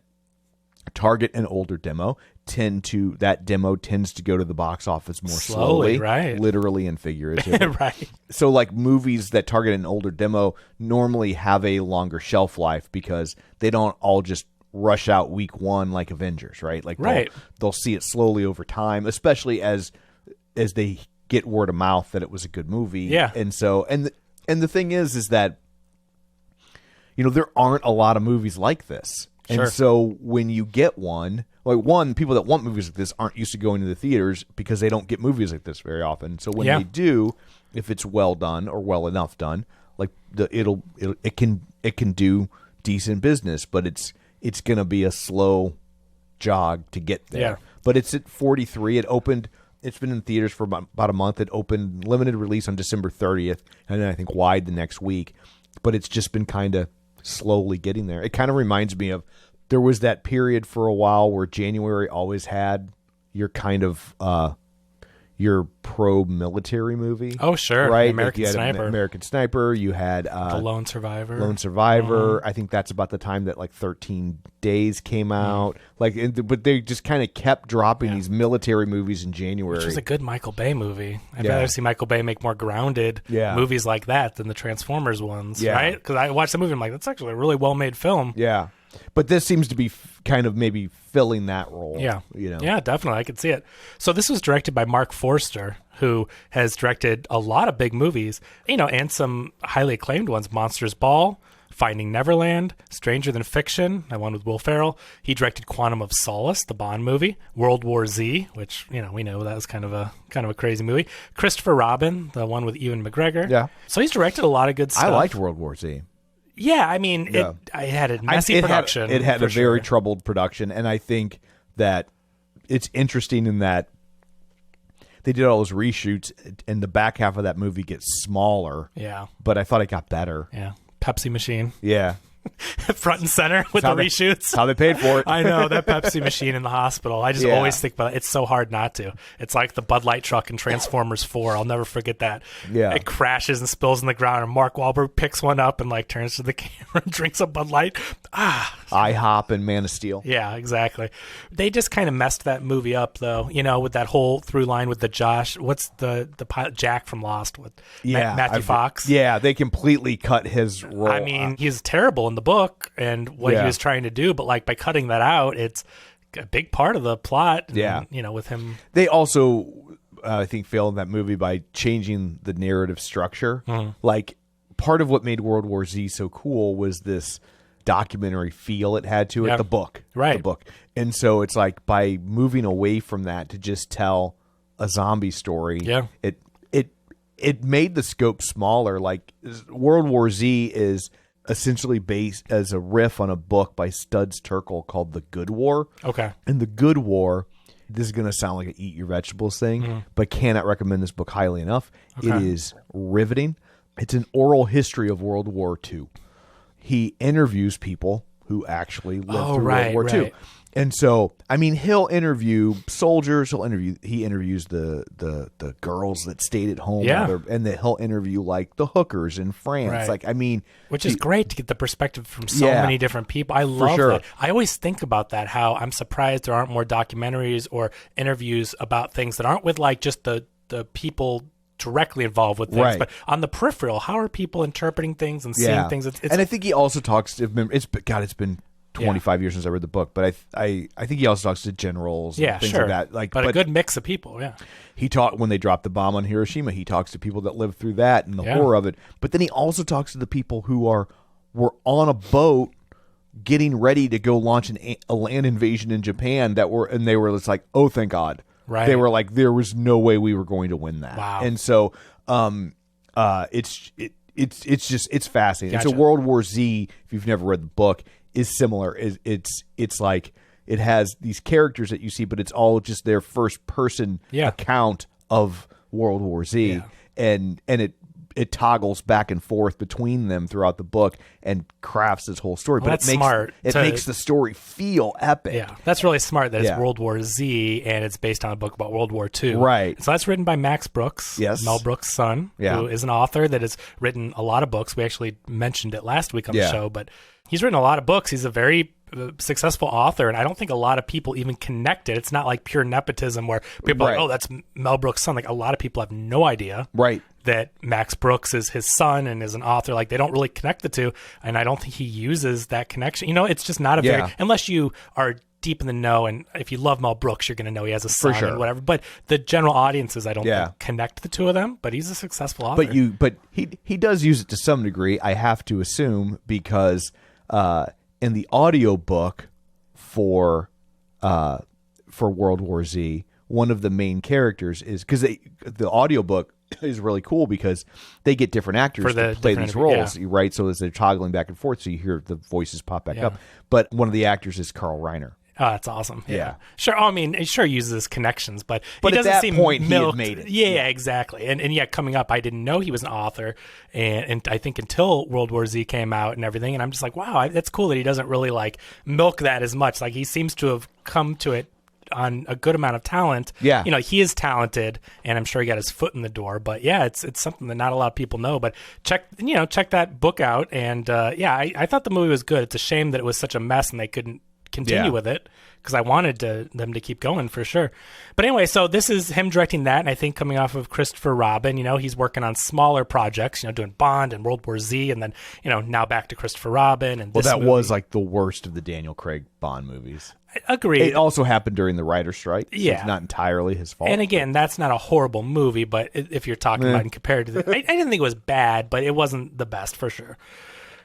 target an older demo tends to go to the box office more slowly,
right?
Literally and figuratively.
Right.
So like movies that target an older demo normally have a longer shelf life because they don't all just rush out week one like Avengers, right? Like they'll see it slowly over time, especially as they get word of mouth that it was a good movie.
Yeah.
And so and the thing is that there aren't a lot of movies like this.
Sure.
And so when you get one, people that want movies like this aren't used to going to the theaters because they don't get movies like this very often. So when they do, if it's well done or well enough done, like it can do decent business, but it's going to be a slow jog to get there.
Yeah.
But it's at 43. It's been in theaters for about a month. It opened limited release on December 30th, and then I think wide the next week. But it's just been kind of slowly getting there. It kind of reminds me of there was that period for a while where January always had your kind of your pro-military movie.
Oh, sure.
Right?
American Sniper.
American Sniper. You had
The Lone Survivor.
Mm-hmm. I think that's about the time that like 13 Days came out. But they just kind of kept dropping these military movies in January.
Which was a good Michael Bay movie. I'd rather see Michael Bay make more grounded movies like that than the Transformers ones, right? Because I watched the movie and I'm like, that's actually a really well-made film.
Yeah. But this seems to be kind of maybe filling that role.
Yeah. Yeah, definitely. I could see it. So this was directed by Mark Forster, who has directed a lot of big movies, and some highly acclaimed ones. Monsters Ball, Finding Neverland, Stranger Than Fiction, that one with Will Ferrell. He directed Quantum of Solace, the Bond movie. World War Z, which we know that was kind of a crazy movie. Christopher Robin, the one with Ewan McGregor.
Yeah.
So he's directed a lot of good stuff.
I liked World War Z.
Yeah, I mean, it had a messy production.
It had a very troubled production, and I think that it's interesting in that they did all those reshoots, and the back half of that movie gets smaller.
Yeah.
But I thought it got better.
Yeah. Pepsi machine.
Yeah.
Front and center with the reshoots.
How they paid for it.
I know, that Pepsi machine in the hospital. I just always think about it. It's so hard not to. It's like the Bud Light truck in Transformers 4. I'll never forget that.
Yeah.
It crashes and spills on the ground, and Mark Wahlberg picks one up and like turns to the camera and drinks a Bud Light.
IHOP and Man of Steel.
Yeah, exactly. They just kind of messed that movie up, though, with that whole through line with the what's the pilot, Jack from Lost with Matthew Fox.
Yeah, they completely cut his role.
I mean, he's terrible in the book and what he was trying to do, but like by cutting that out, it's a big part of the plot. And, with him.
They also, I think, failed in that movie by changing the narrative structure. Like, part of what made World War Z so cool was this documentary feel it had to it, the book.
Right.
The book. And so it's like by moving away from that to just tell a zombie story, it made the scope smaller. Like, World War Z is essentially based as a riff on a book by Studs Terkel called The Good War.
Okay.
And The Good War, this is going to sound like an eat your vegetables thing, but cannot recommend this book highly enough. Okay. It is riveting. It's an oral history of World War II. He interviews people who actually lived through World War II. And so, I mean, he'll interview soldiers. He interviews the girls that stayed at home. And he'll interview like the hookers in France.
Right.
Like, I mean,
which is great to get the perspective from so many different people. I love that. I always think about that. How I'm surprised there aren't more documentaries or interviews about things that aren't with like just the people directly involved with things, but on the peripheral, how are people interpreting things and seeing things?
And I think he also talks to. It's been 25 years since I read the book, but I think he also talks to generals and things like that. Like,
but a good mix of people,
He taught when they dropped the bomb on Hiroshima, he talks to people that lived through that and the horror of it. But then he also talks to the people who were on a boat getting ready to go launch a land invasion in Japan they were just like, oh, thank God.
Right.
They were like, there was no way we were going to win that.
Wow.
And so it's fascinating.
Gotcha.
And so World War Z, if you've never read the book, is similar. It's like it has these characters that you see, but it's all just their first person account of World War Z, and it toggles back and forth between them throughout the book and crafts this whole story.
Well,
but
that's smart.
It makes the story feel epic.
Yeah, that's really smart that it's World War Z and it's based on a book about World War II.
Right.
So that's written by Max Brooks, Mel Brooks' son, who is an author that has written a lot of books. We actually mentioned it last week on the show, but he's written a lot of books. He's a very successful author, and I don't think a lot of people even connect it. It's not like pure nepotism where people are like, oh, that's Mel Brooks' son. Like, a lot of people have no idea that Max Brooks is his son and is an author. Like, they don't really connect the two, and I don't think he uses that connection. It's just not a very, unless you are deep in the know, and if you love Mel Brooks, you're going to know he has a son and whatever. But the general audiences, I don't think, connect the two of them. But he's a successful author.
But he does use it to some degree, I have to assume, because in the audiobook for World War Z, one of the main characters is, because the audiobook is really cool because they get different actors to play these roles, right? So as they're toggling back and forth, so you hear the voices pop back up. But one of the actors is Carl Reiner.
Oh, that's awesome. Yeah. Sure. I mean, he sure uses his connections, but he
at
doesn't
that
seem
point,
milked.
he had made it.
Yeah, exactly. And coming up, I didn't know he was an author, and I think until World War Z came out and everything, and I'm just like, wow, that's cool that he doesn't really like milk that as much. Like, he seems to have come to it on a good amount of talent.
Yeah.
He is talented, and I'm sure he got his foot in the door. But yeah, it's something that not a lot of people know. But check that book out. And I thought the movie was good. It's a shame that it was such a mess and they couldn't continue with it, because I wanted them to keep going for sure. But anyway, so this is him directing that, and I think coming off of Christopher Robin, he's working on smaller projects, doing Bond and World War Z, and then, now back to Christopher Robin. And
that was like the worst of the Daniel Craig Bond movies.
Agreed.
It also happened during the writer's strike. So it's not entirely his fault.
And again, that's not a horrible movie, but if you're talking about it compared to I didn't think it was bad, but it wasn't the best for sure.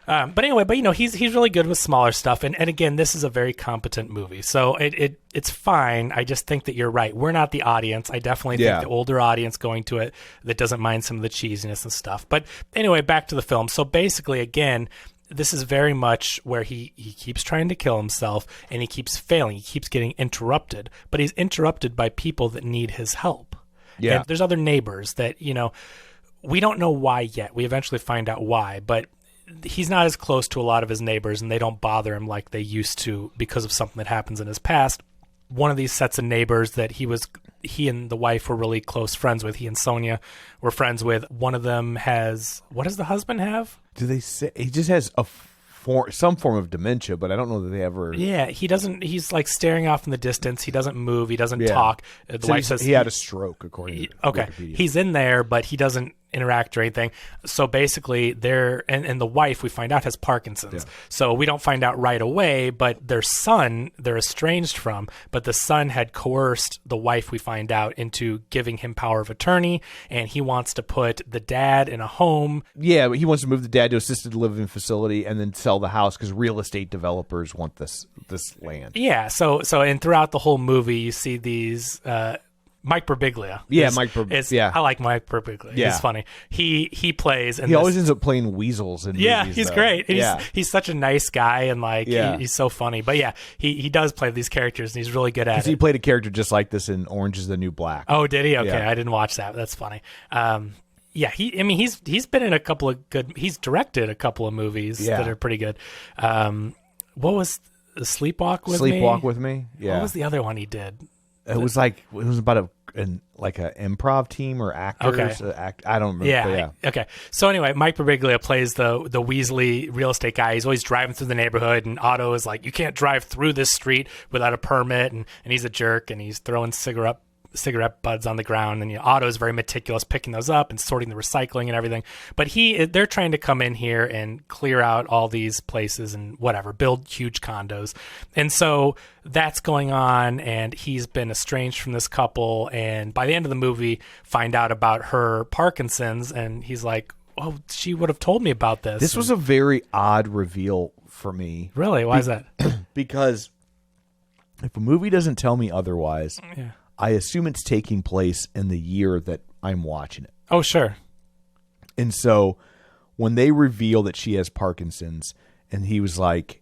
But anyway, he's really good with smaller stuff, and again, this is a very competent movie, so it's fine. I just think that you're right. We're not the audience. I definitely think the older audience going to it that doesn't mind some of the cheesiness and stuff. But anyway, back to the film. So basically, again, this is very much where he keeps trying to kill himself, and he keeps failing. He keeps getting interrupted, but he's interrupted by people that need his help.
Yeah,
and there's other neighbors that we don't know why yet. We eventually find out why, but he's not as close to a lot of his neighbors, and they don't bother him like they used to because of something that happens in his past. One of these sets of neighbors that he and the wife were really close friends with, he and Sonia were friends with. One of them has, what does the husband have?
Do they say he just has some form of dementia, but I don't know that they ever.
Yeah, he doesn't. He's like staring off in the distance. He doesn't move. He doesn't talk. The wife says
he had a stroke, according to Wikipedia.
He's in there, but he doesn't interact or anything. So basically, and the wife, we find out, has Parkinson's. Yeah. So we don't find out right away, but their son, they're estranged from, but the son had coerced the wife, we find out, into giving him power of attorney, and he wants to put the dad in a home.
Yeah, he wants to move the dad to assisted living facility and then sell the house because real estate developers want this land.
Yeah, so and throughout the whole movie, you see these Mike Birbiglia. I like Mike Birbiglia. Yeah. He's funny. He plays, and
he always ends up playing weasels in movies.
He's great. He's such a nice guy, and he's so funny. But he does play these characters, and he's really good at it.
He played a character just like this in Orange Is the New Black.
Oh, did he? Okay, yeah. I didn't watch that. That's funny. He's been in a couple of good. He's directed a couple of movies that are pretty good. What was Sleepwalk with Me?
Sleepwalk with Me. Yeah.
What was the other one he did?
It was about an improv team or actors.
Okay.
I don't remember.
Yeah. Okay. So anyway, Mike Birbiglia plays the Weasley real estate guy. He's always driving through the neighborhood, and Otto is like, you can't drive through this street without a permit, and he's a jerk, and he's throwing cigarette butts on the ground, and Otto is very meticulous picking those up and sorting the recycling and everything. But they're trying to come in here and clear out all these places and whatever, build huge condos. And so that's going on, and he's been estranged from this couple, and by the end of the movie find out about her Parkinson's, and he's like, oh, she would have told me about this.
This was a very odd reveal for me.
Really? Why is that?
Because if a movie doesn't tell me otherwise, I assume it's taking place in the year that I'm watching it.
Oh, sure.
And so when they reveal that she has Parkinson's, and he's like,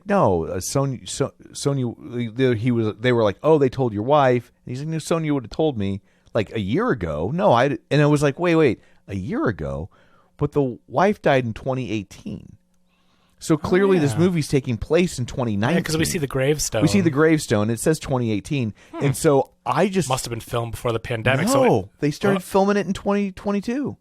no, Sonia, they were like, oh, they told your wife. And he's like, no, Sonia would have told me like a year ago. No, and I was like, wait, a year ago? But the wife died in 2018. So clearly this movie's taking place in 2019.
Yeah, because we see the gravestone.
We see the gravestone. It says 2018. And so I just...
Must have been filmed before the pandemic.
No, they started filming it in 2022.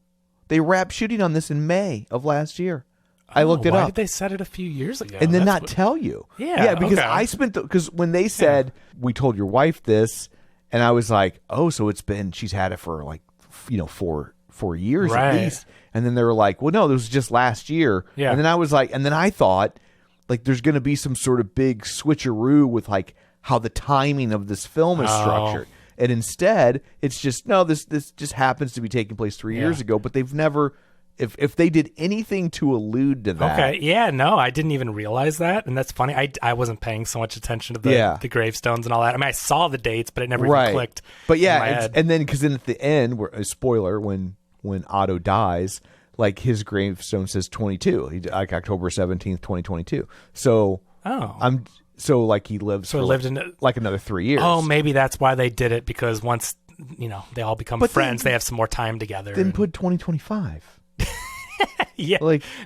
They wrapped shooting on this in May of last year. I looked it up.
Why did they set it a few years ago?
And then tell you.
Yeah,
because I spent... Because when they said, we told your wife this, and I was like, oh, so she's had it for like, 4 years at least. And then they were like, well, no, this was just last year. Yeah. And then I was like, and then I thought, like, there's going to be some sort of big switcheroo with, like, how the timing of this film is structured. And instead, it's just, no, this just happens to be taking place 3 years ago. But they've never, if they did anything to allude to that.
Okay, yeah, no, I didn't even realize that. And that's funny. I wasn't paying so much attention to the gravestones and all that. I mean, I saw the dates, but it never even clicked.
But yeah, and then, because then at the end, a spoiler, when Otto dies, like, his gravestone says 22, like October 17th, 2022. So he lived in like another 3 years.
Oh, maybe that's why they did it, because once they all become friends, they have some more time together.
Then put 2025.
Yeah.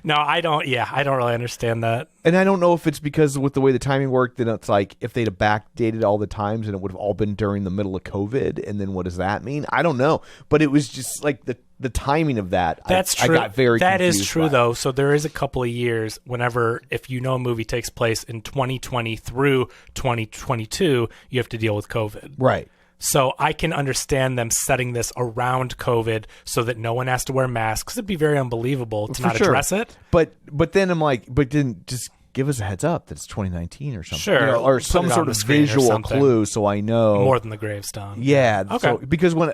No, I don't really understand that.
And I don't know if it's because with the way the timing worked, then it's like if they'd have backdated all the times and it would have all been during the middle of COVID, and then what does that mean? I don't know. But it was just like the timing of that.
That's true.
I got very confused.
That is true, though. So there is a couple of years if a movie takes place in 2020 through 2022, you have to deal with COVID.
Right.
So I can understand them setting this around COVID so that no one has to wear masks. It'd be very unbelievable to not address it.
But then I'm like, then just give us a heads up that it's 2019 or something.
Sure.
Or some sort of visual clue so I know.
More than the gravestone.
Yeah.
Okay.
So, because when,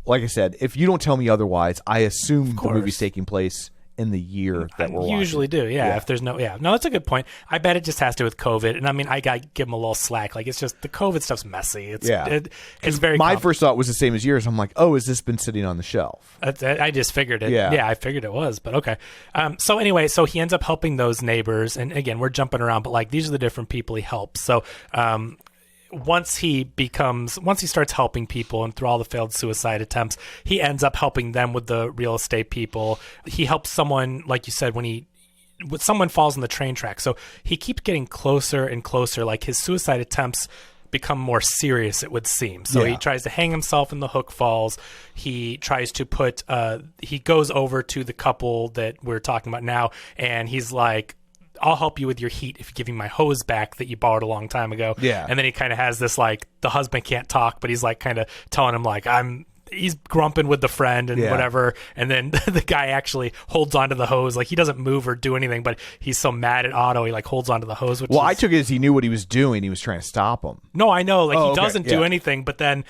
like I said, if you don't tell me otherwise, I assume the movie's taking place in the year that we're
usually
watching.
do, yeah. If there's no, that's a good point. I bet it just has to do with COVID, and I mean, I got to give them a little slack. Like, it's just the COVID stuff's messy. It's it's very.
My first thought was the same as yours. I'm like, oh, has this been sitting on the shelf?
I just figured it.
Yeah,
I figured it was, but okay. So anyway, so he ends up helping those neighbors, and again, we're jumping around, but like these are the different people he helps. So once he starts helping people and through all the failed suicide attempts, he ends up helping them with the real estate people. He helps someone, like you said, when someone falls on the train track. So he keeps getting closer and closer. Like his suicide attempts become more serious, it would seem. So he tries to hang himself in the Hook Falls. He tries to he goes over to the couple that we're talking about now, and he's like, I'll help you with your heat if you give me my hose back that you borrowed a long time ago.
Yeah.
And then he kind of has this, like, the husband can't talk, but he's like kind of telling him like, he's grumping with the friend and whatever. And then the guy actually holds onto the hose. Like, he doesn't move or do anything, but he's so mad at Otto, he like holds onto the hose.
I took it as he knew what he was doing. He was trying to stop him.
No, I know. Like, he doesn't do anything, but then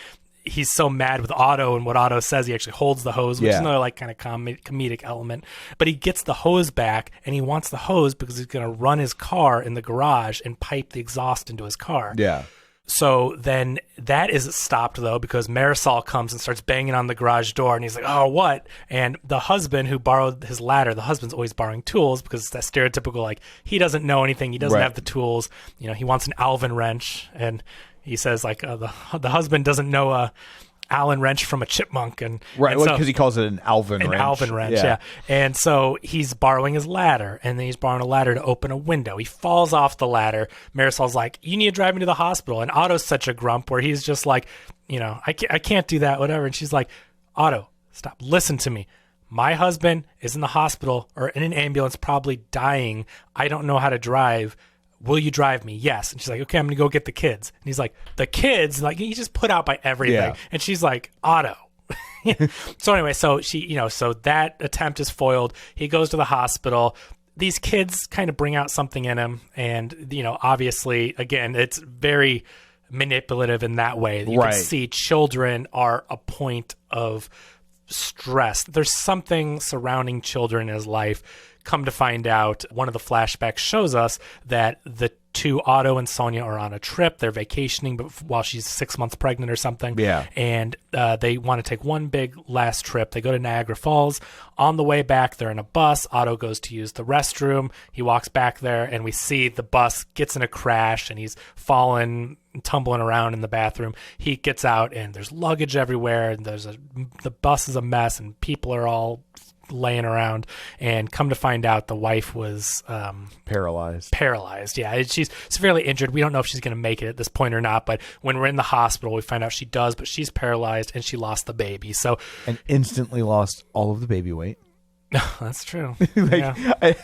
he's so mad with Otto and what Otto says, he actually holds the hose, which is another like kind of comedic element. But he gets the hose back, and he wants the hose because he's going to run his car in the garage and pipe the exhaust into his car.
Yeah.
So then that is stopped, though, because Marisol comes and starts banging on the garage door, and he's like, oh, what? And the husband who borrowed his ladder, the husband's always borrowing tools because it's that stereotypical, like, he doesn't know anything, he doesn't have the tools. You know, he wants an Alvin wrench, and he says, like, the husband doesn't know a Allen wrench from a chipmunk, and
because he calls it an Alvin wrench.
An Alvin wrench, yeah. And so he's borrowing his ladder, and then he's borrowing a ladder to open a window. He falls off the ladder. Marisol's like, you need to drive me to the hospital. And Otto's such a grump where he's just like, you know, I can't do that, whatever. And she's like, Otto, stop, listen to me. My husband is in the hospital or in an ambulance, probably dying. I don't know how to drive. Will you drive me? Yes. And she's like, okay, I'm going to go get the kids. And he's like, the kids? Like, he's just put out by everything. Yeah. And she's like, Otto. So anyway, so so that attempt is foiled. He goes to the hospital. These kids kind of bring out something in him. And, you know, obviously, again, it's very manipulative in that way. You can see children are a point of stress. There's something surrounding children in his life. Come to find out, one of the flashbacks shows us that the two, Otto and Sonia, are on a trip. They're vacationing while she's 6 months pregnant or something. Yeah. And they want to take one big last trip. They go to Niagara Falls. On the way back, they're in a bus. Otto goes to use the restroom. He walks back there, and we see the bus gets in a crash, and he's falling, tumbling around in the bathroom. He gets out, and there's luggage everywhere, and the bus is a mess, and people are all laying around, and come to find out the wife was paralyzed. Yeah, she's severely injured. We don't know if she's going to make it at this point or not, but when we're in the hospital we find out she does, but she's paralyzed and she lost the baby. So
and instantly lost all of the baby weight.
That's true.
I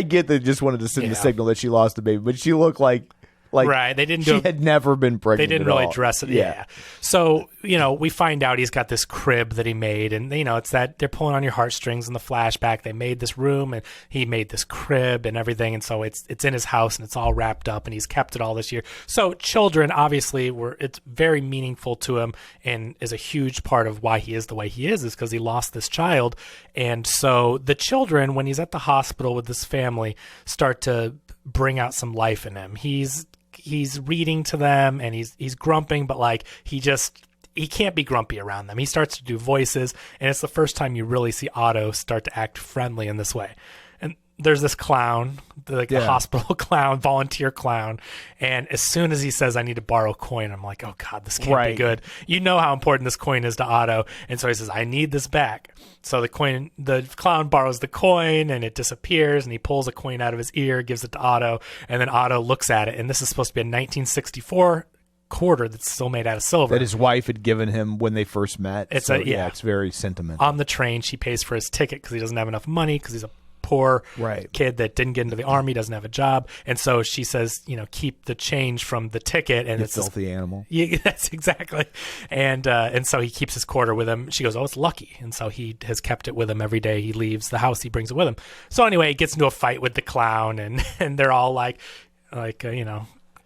get that, just wanted to send the signal that she lost the baby, but she looked like
right, they didn't.
She had never been pregnant.
They didn't really address it. Yeah. So we find out he's got this crib that he made, and it's that they're pulling on your heartstrings in the flashback. They made this room, and he made this crib and everything, and so it's in his house, and it's all wrapped up, and he's kept it all this year. So children, obviously, it's very meaningful to him, and is a huge part of why he is the way he is because he lost this child, and so the children, when he's at the hospital with this family, start to bring out some life in him. He's reading to them, and he's grumping, but like he can't be grumpy around them. He starts to do voices, and it's the first time you really see Otto start to act friendly in this way. And there's this clown, the hospital clown, volunteer clown, and as soon as he says, I need to borrow a coin, I'm like, oh God, this can't be good. You know how important this coin is to Otto, and so he says, I need this back. So the clown borrows the coin, and it disappears, and he pulls a coin out of his ear, gives it to Otto, and then Otto looks at it, and this is supposed to be a 1964 quarter that's still made out of silver
that his wife had given him when they first met. It's very sentimental.
On the train, she pays for his ticket because he doesn't have enough money because he's a poor kid that didn't get into the army, doesn't have a job, and so she says, keep the change from the ticket, and it's
filthy animal.
Yeah, that's exactly. And so he keeps his quarter with him. She goes, oh, it's lucky, and so he has kept it with him every day he leaves the house. He brings it with him. So anyway, he gets into a fight with the clown, and they're all like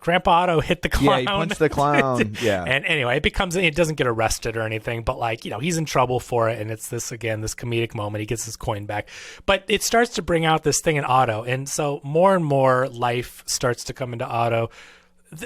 Grandpa Otto hit the clown.
Yeah, he punched the clown. Yeah.
And anyway, it doesn't get arrested or anything, but like, he's in trouble for it. And it's this comedic moment. He gets his coin back. But it starts to bring out this thing in Otto. And so more and more life starts to come into Otto.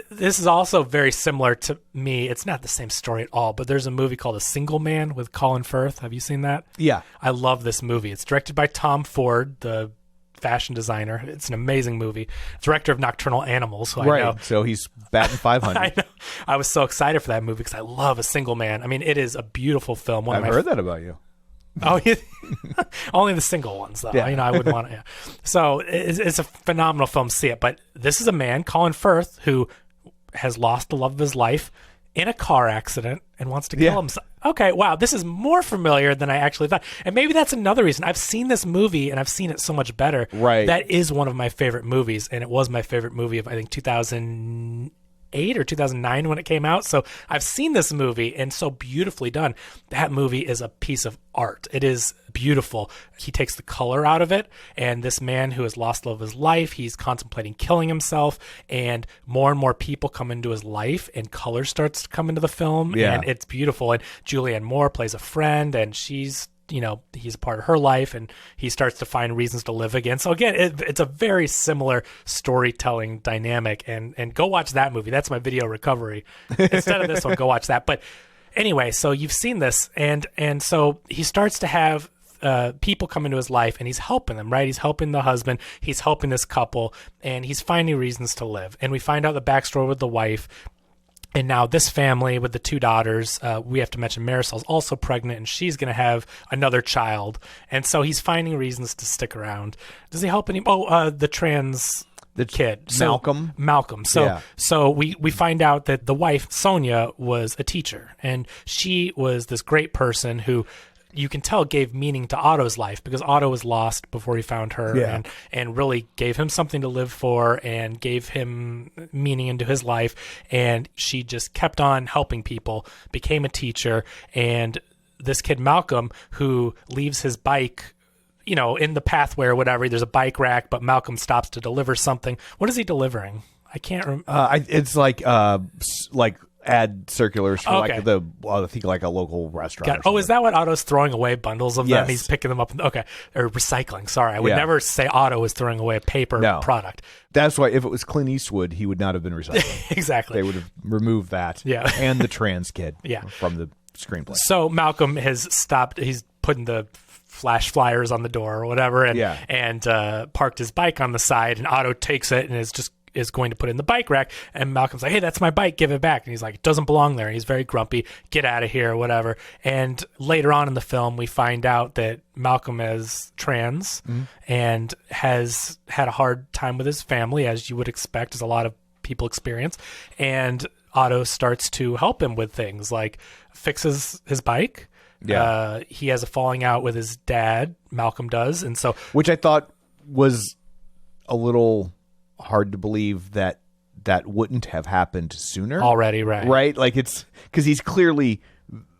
This is also very similar to me. It's not the same story at all, but there's a movie called A Single Man with Colin Firth. Have you seen that?
Yeah.
I love this movie. It's directed by Tom Ford, the fashion designer. It's an amazing movie. Director of Nocturnal Animals, who I know.
So he's batting 500.
I know. I was so excited for that movie because I love A Single Man. I mean, it is a beautiful film.
I've heard that about you.
Oh, yeah. Only the single ones, though.
Yeah.
I wouldn't want to. Yeah. So it's a phenomenal film. See it. But this is a man, Colin Firth, who has lost the love of his life in a car accident and wants to kill himself. Okay, wow, this is more familiar than I actually thought. And maybe that's another reason. I've seen this movie, and I've seen it so much better.
Right.
That is one of my favorite movies, and it was my favorite movie of, I think, 2008 or 2009 when it came out. So I've seen this movie, and so beautifully done. That movie is a piece of art. It is beautiful. He takes the color out of it, and this man who has lost love of his life, he's contemplating killing himself, and more people come into his life, and color starts to come into the film, and it's beautiful. And Julianne Moore plays a friend, and she's he's a part of her life, and he starts to find reasons to live again. So again, it's a very similar storytelling dynamic, and go watch that movie. That's my video recovery. Instead of this one, go watch that. But anyway, so you've seen this, and so he starts to have people come into his life, and he's helping them, right? He's helping the husband, he's helping this couple, and he's finding reasons to live. And we find out the backstory with the wife. And now this family with the two daughters, we have to mention Marisol's also pregnant, and she's going to have another child. And so he's finding reasons to stick around. Does he help any? The trans kid. Malcolm. So we find out that the wife, Sonia, was a teacher, and she was this great person who you can tell gave meaning to Otto's life, because Otto was lost before he found her, and really gave him something to live for and gave him meaning into his life. And she just kept on helping people, became a teacher. And this kid, Malcolm, who leaves his bike, in the pathway or whatever, there's a bike rack, but Malcolm stops to deliver something. What is he delivering? I can't remember.
It's like ad circulars for I think like a local restaurant.
Is that what Otto's throwing away bundles of them?
Yes.
He's picking them up. Okay. Or recycling. Sorry. I would never say Otto is throwing away a paper product.
That's why if it was Clint Eastwood, he would not have been recycling.
Exactly.
They would have removed that.
Yeah.
And the trans kid
Yeah.
from the screenplay.
So Malcolm has stopped. He's putting the flash flyers on the door or whatever, and parked his bike on the side, and Otto takes it and is going to put it in the bike rack, and Malcolm's like, hey, that's my bike, give it back. And he's like, it doesn't belong there. And he's very grumpy, get out of here or whatever. And later on in the film, we find out that Malcolm is trans and has had a hard time with his family, as you would expect, as a lot of people experience. And Otto starts to help him with things like fixes his bike. He has a falling out with his dad, Malcolm does. And so,
which I thought was a little hard to believe that wouldn't have happened sooner
already, right?
Like, it's because he's clearly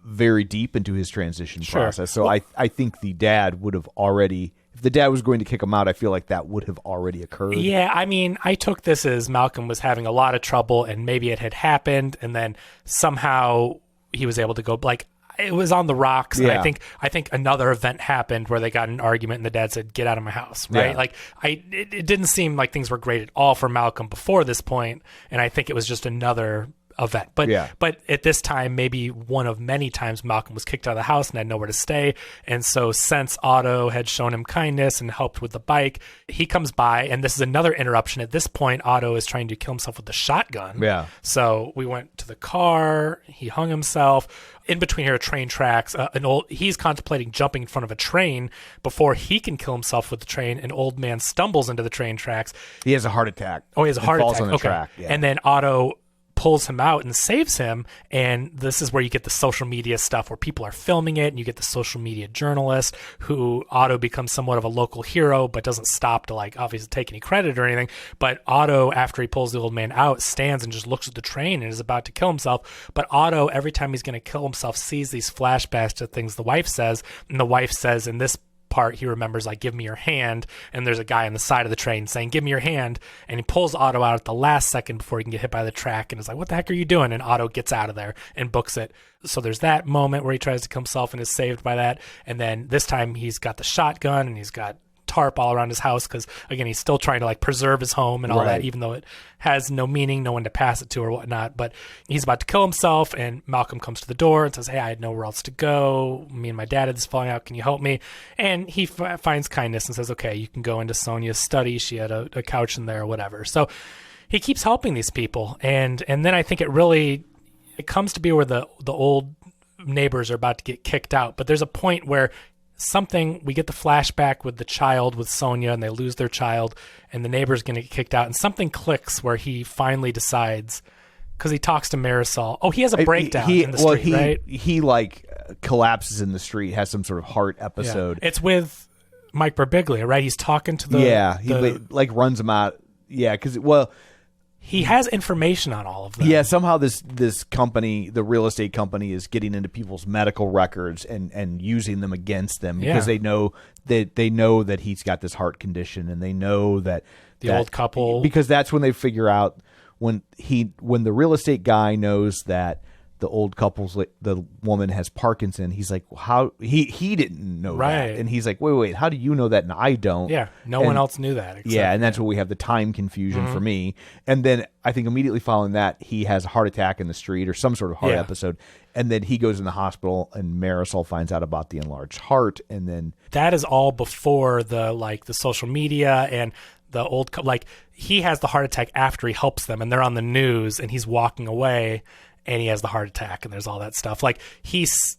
very deep into his transition process. So I think the dad would have already, if the dad was going to kick him out, I feel like that would have already occurred.
Yeah, I mean, I took this as Malcolm was having a lot of trouble, and maybe it had happened, and then somehow he was able to go, like, it was on the rocks. And I think another event happened where they got in an argument, and the dad said, get out of my house. Right.
Yeah.
Like it didn't seem like things were great at all for Malcolm before this point. And I think it was just another event. But at this time, maybe one of many times, Malcolm was kicked out of the house and had nowhere to stay. And so since Otto had shown him kindness and helped with the bike, he comes by, and this is another interruption. At this point, Otto is trying to kill himself with the shotgun.
Yeah.
So we went to the car, he hung himself. In between here, train tracks. He's contemplating jumping in front of a train before he can kill himself with the train. An old man stumbles into the train tracks.
He has a heart attack.
Oh, he has a heart
falls
attack.
On the track. Yeah.
And then Otto pulls him out and saves him. And this is where you get the social media stuff where people are filming it, and you get the social media journalist who Otto becomes somewhat of a local hero, but doesn't stop to, like, obviously take any credit or anything. But Otto, after he pulls the old man out, stands and just looks at the train and is about to kill himself. But Otto, every time he's going to kill himself, sees these flashbacks to things the wife says. And the wife says in this part, he remembers, like, give me your hand. And there's a guy on the side of the train saying, give me your hand. And he pulls Otto out at the last second before he can get hit by the track and is like, what the heck are you doing? And Otto gets out of there and books it. So there's that moment where he tries to kill himself and is saved by that. And then this time he's got the shotgun and he's got tarp all around his house because, again, he's still trying to, like, preserve his home and all that, even though it has no meaning, no one to pass it to or whatnot. But he's about to kill himself, and Malcolm comes to the door and says, hey, I had nowhere else to go. Me and my dad had this falling out. Can you help me? And he finds kindness and says, okay, you can go into Sonia's study. She had a couch in there or whatever. So he keeps helping these people. And then I think it comes to be where the old neighbors are about to get kicked out. But there's a point where we get the flashback with the child with Sonia, and they lose their child, and the neighbor's going to get kicked out, and something clicks where he finally decides, because he talks to Marisol. Oh, he has a breakdown in the street, right?
He like collapses in the street, has some sort of heart episode.
Yeah. It's with Mike Birbiglia, right? He's talking to
he like runs him out. Yeah, because
he has information on all of them.
Yeah, somehow this company, the real estate company, is getting into people's medical records and using them against them because they know that he's got this heart condition, and they know that
the old couple,
because that's when they figure out when the real estate guy knows that the woman has Parkinson. He's like, how he didn't know that, and he's like, wait, how do you know that and I don't?
Yeah, one else knew that.
And that's where we have the time confusion for me. And then I think immediately following that, he has a heart attack in the street or some sort of heart episode, and then he goes in the hospital, and Marisol finds out about the enlarged heart, and then
that is all before the social media and the old he has the heart attack after he helps them, and they're on the news, and he's walking away. And he has the heart attack, and there's all that stuff. Like, he saves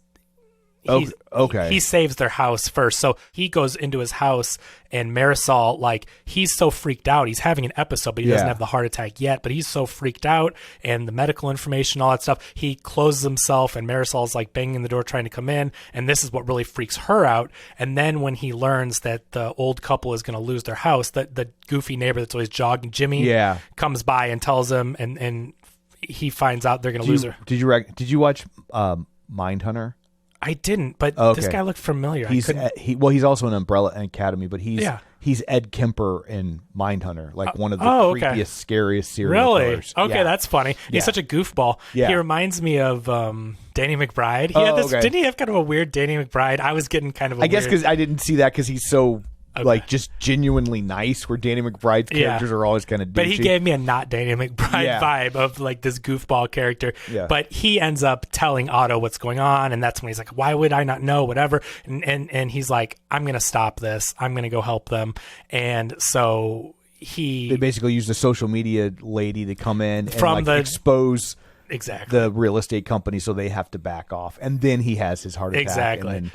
their house first. So he goes into his house, and Marisol, like, he's so freaked out. He's having an episode, but he doesn't have the heart attack yet. But he's so freaked out, and the medical information, all that stuff. He closes himself, and Marisol's, like, banging the door trying to come in. And this is what really freaks her out. And then when he learns that the old couple is going to lose their house, the goofy neighbor that's always jogging, Jimmy, comes by and tells him, and he finds out they're going to lose her.
Did you watch Mindhunter?
I didn't, but this guy looked familiar.
He's also in Umbrella Academy, but he's Ed Kemper in Mindhunter, like one of the creepiest, scariest serial killers.
Okay, that's funny. He's such a goofball. Yeah. He reminds me of Danny McBride. Didn't he have kind of a weird Danny McBride? I was getting kind of
I guess because I didn't see that because he's so like just genuinely nice, where Danny McBride's characters are always kind of douchey.
But he gave me a not Danny McBride vibe of like this goofball character. Yeah. But he ends up telling Otto what's going on, and that's when he's like, why would I not know, whatever. And he's like, I'm going to stop this. I'm going to go help them. And so they basically
use the social media lady to come in and expose the real estate company, so they have to back off. And then he has his heart attack.
Exactly.
And then,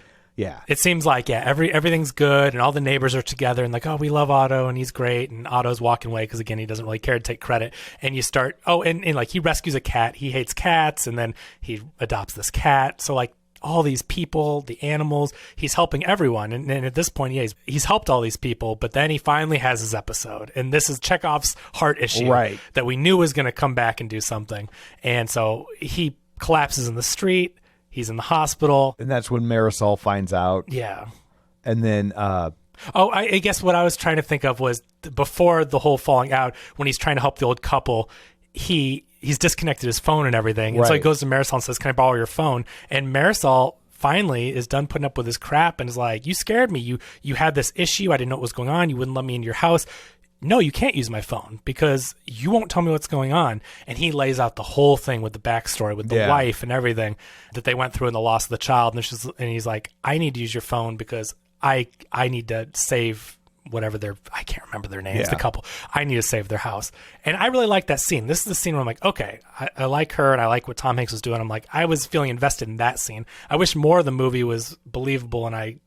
it seems like everything's good, and all the neighbors are together, and like, oh, we love Otto, and he's great, and Otto's walking away because, again, he doesn't really care to take credit. And you start, and like he rescues a cat. He hates cats, and then he adopts this cat. So like all these people, the animals, he's helping everyone. And at this point, he's helped all these people, but then he finally has his episode, and this is Chekhov's heart issue that we knew was going to come back and do something. And so he collapses in the street. He's in the hospital.
And that's when Marisol finds out.
Yeah.
And then...
I guess what I was trying to think of was before the whole falling out, when he's trying to help the old couple, he's disconnected his phone and everything. And so he goes to Marisol and says, can I borrow your phone? And Marisol finally is done putting up with his crap and is like, you scared me. You had this issue. I didn't know what was going on. You wouldn't let me in your house. No, you can't use my phone because you won't tell me what's going on. And he lays out the whole thing with the backstory, with the wife and everything that they went through in the loss of the child. And he's like, I need to use your phone because I need to save whatever I can't remember their names, the couple. I need to save their house. And I really like that scene. This is the scene where I'm like, okay, I like her and I like what Tom Hanks was doing. I'm like, I was feeling invested in that scene. I wish more of the movie was believable, and I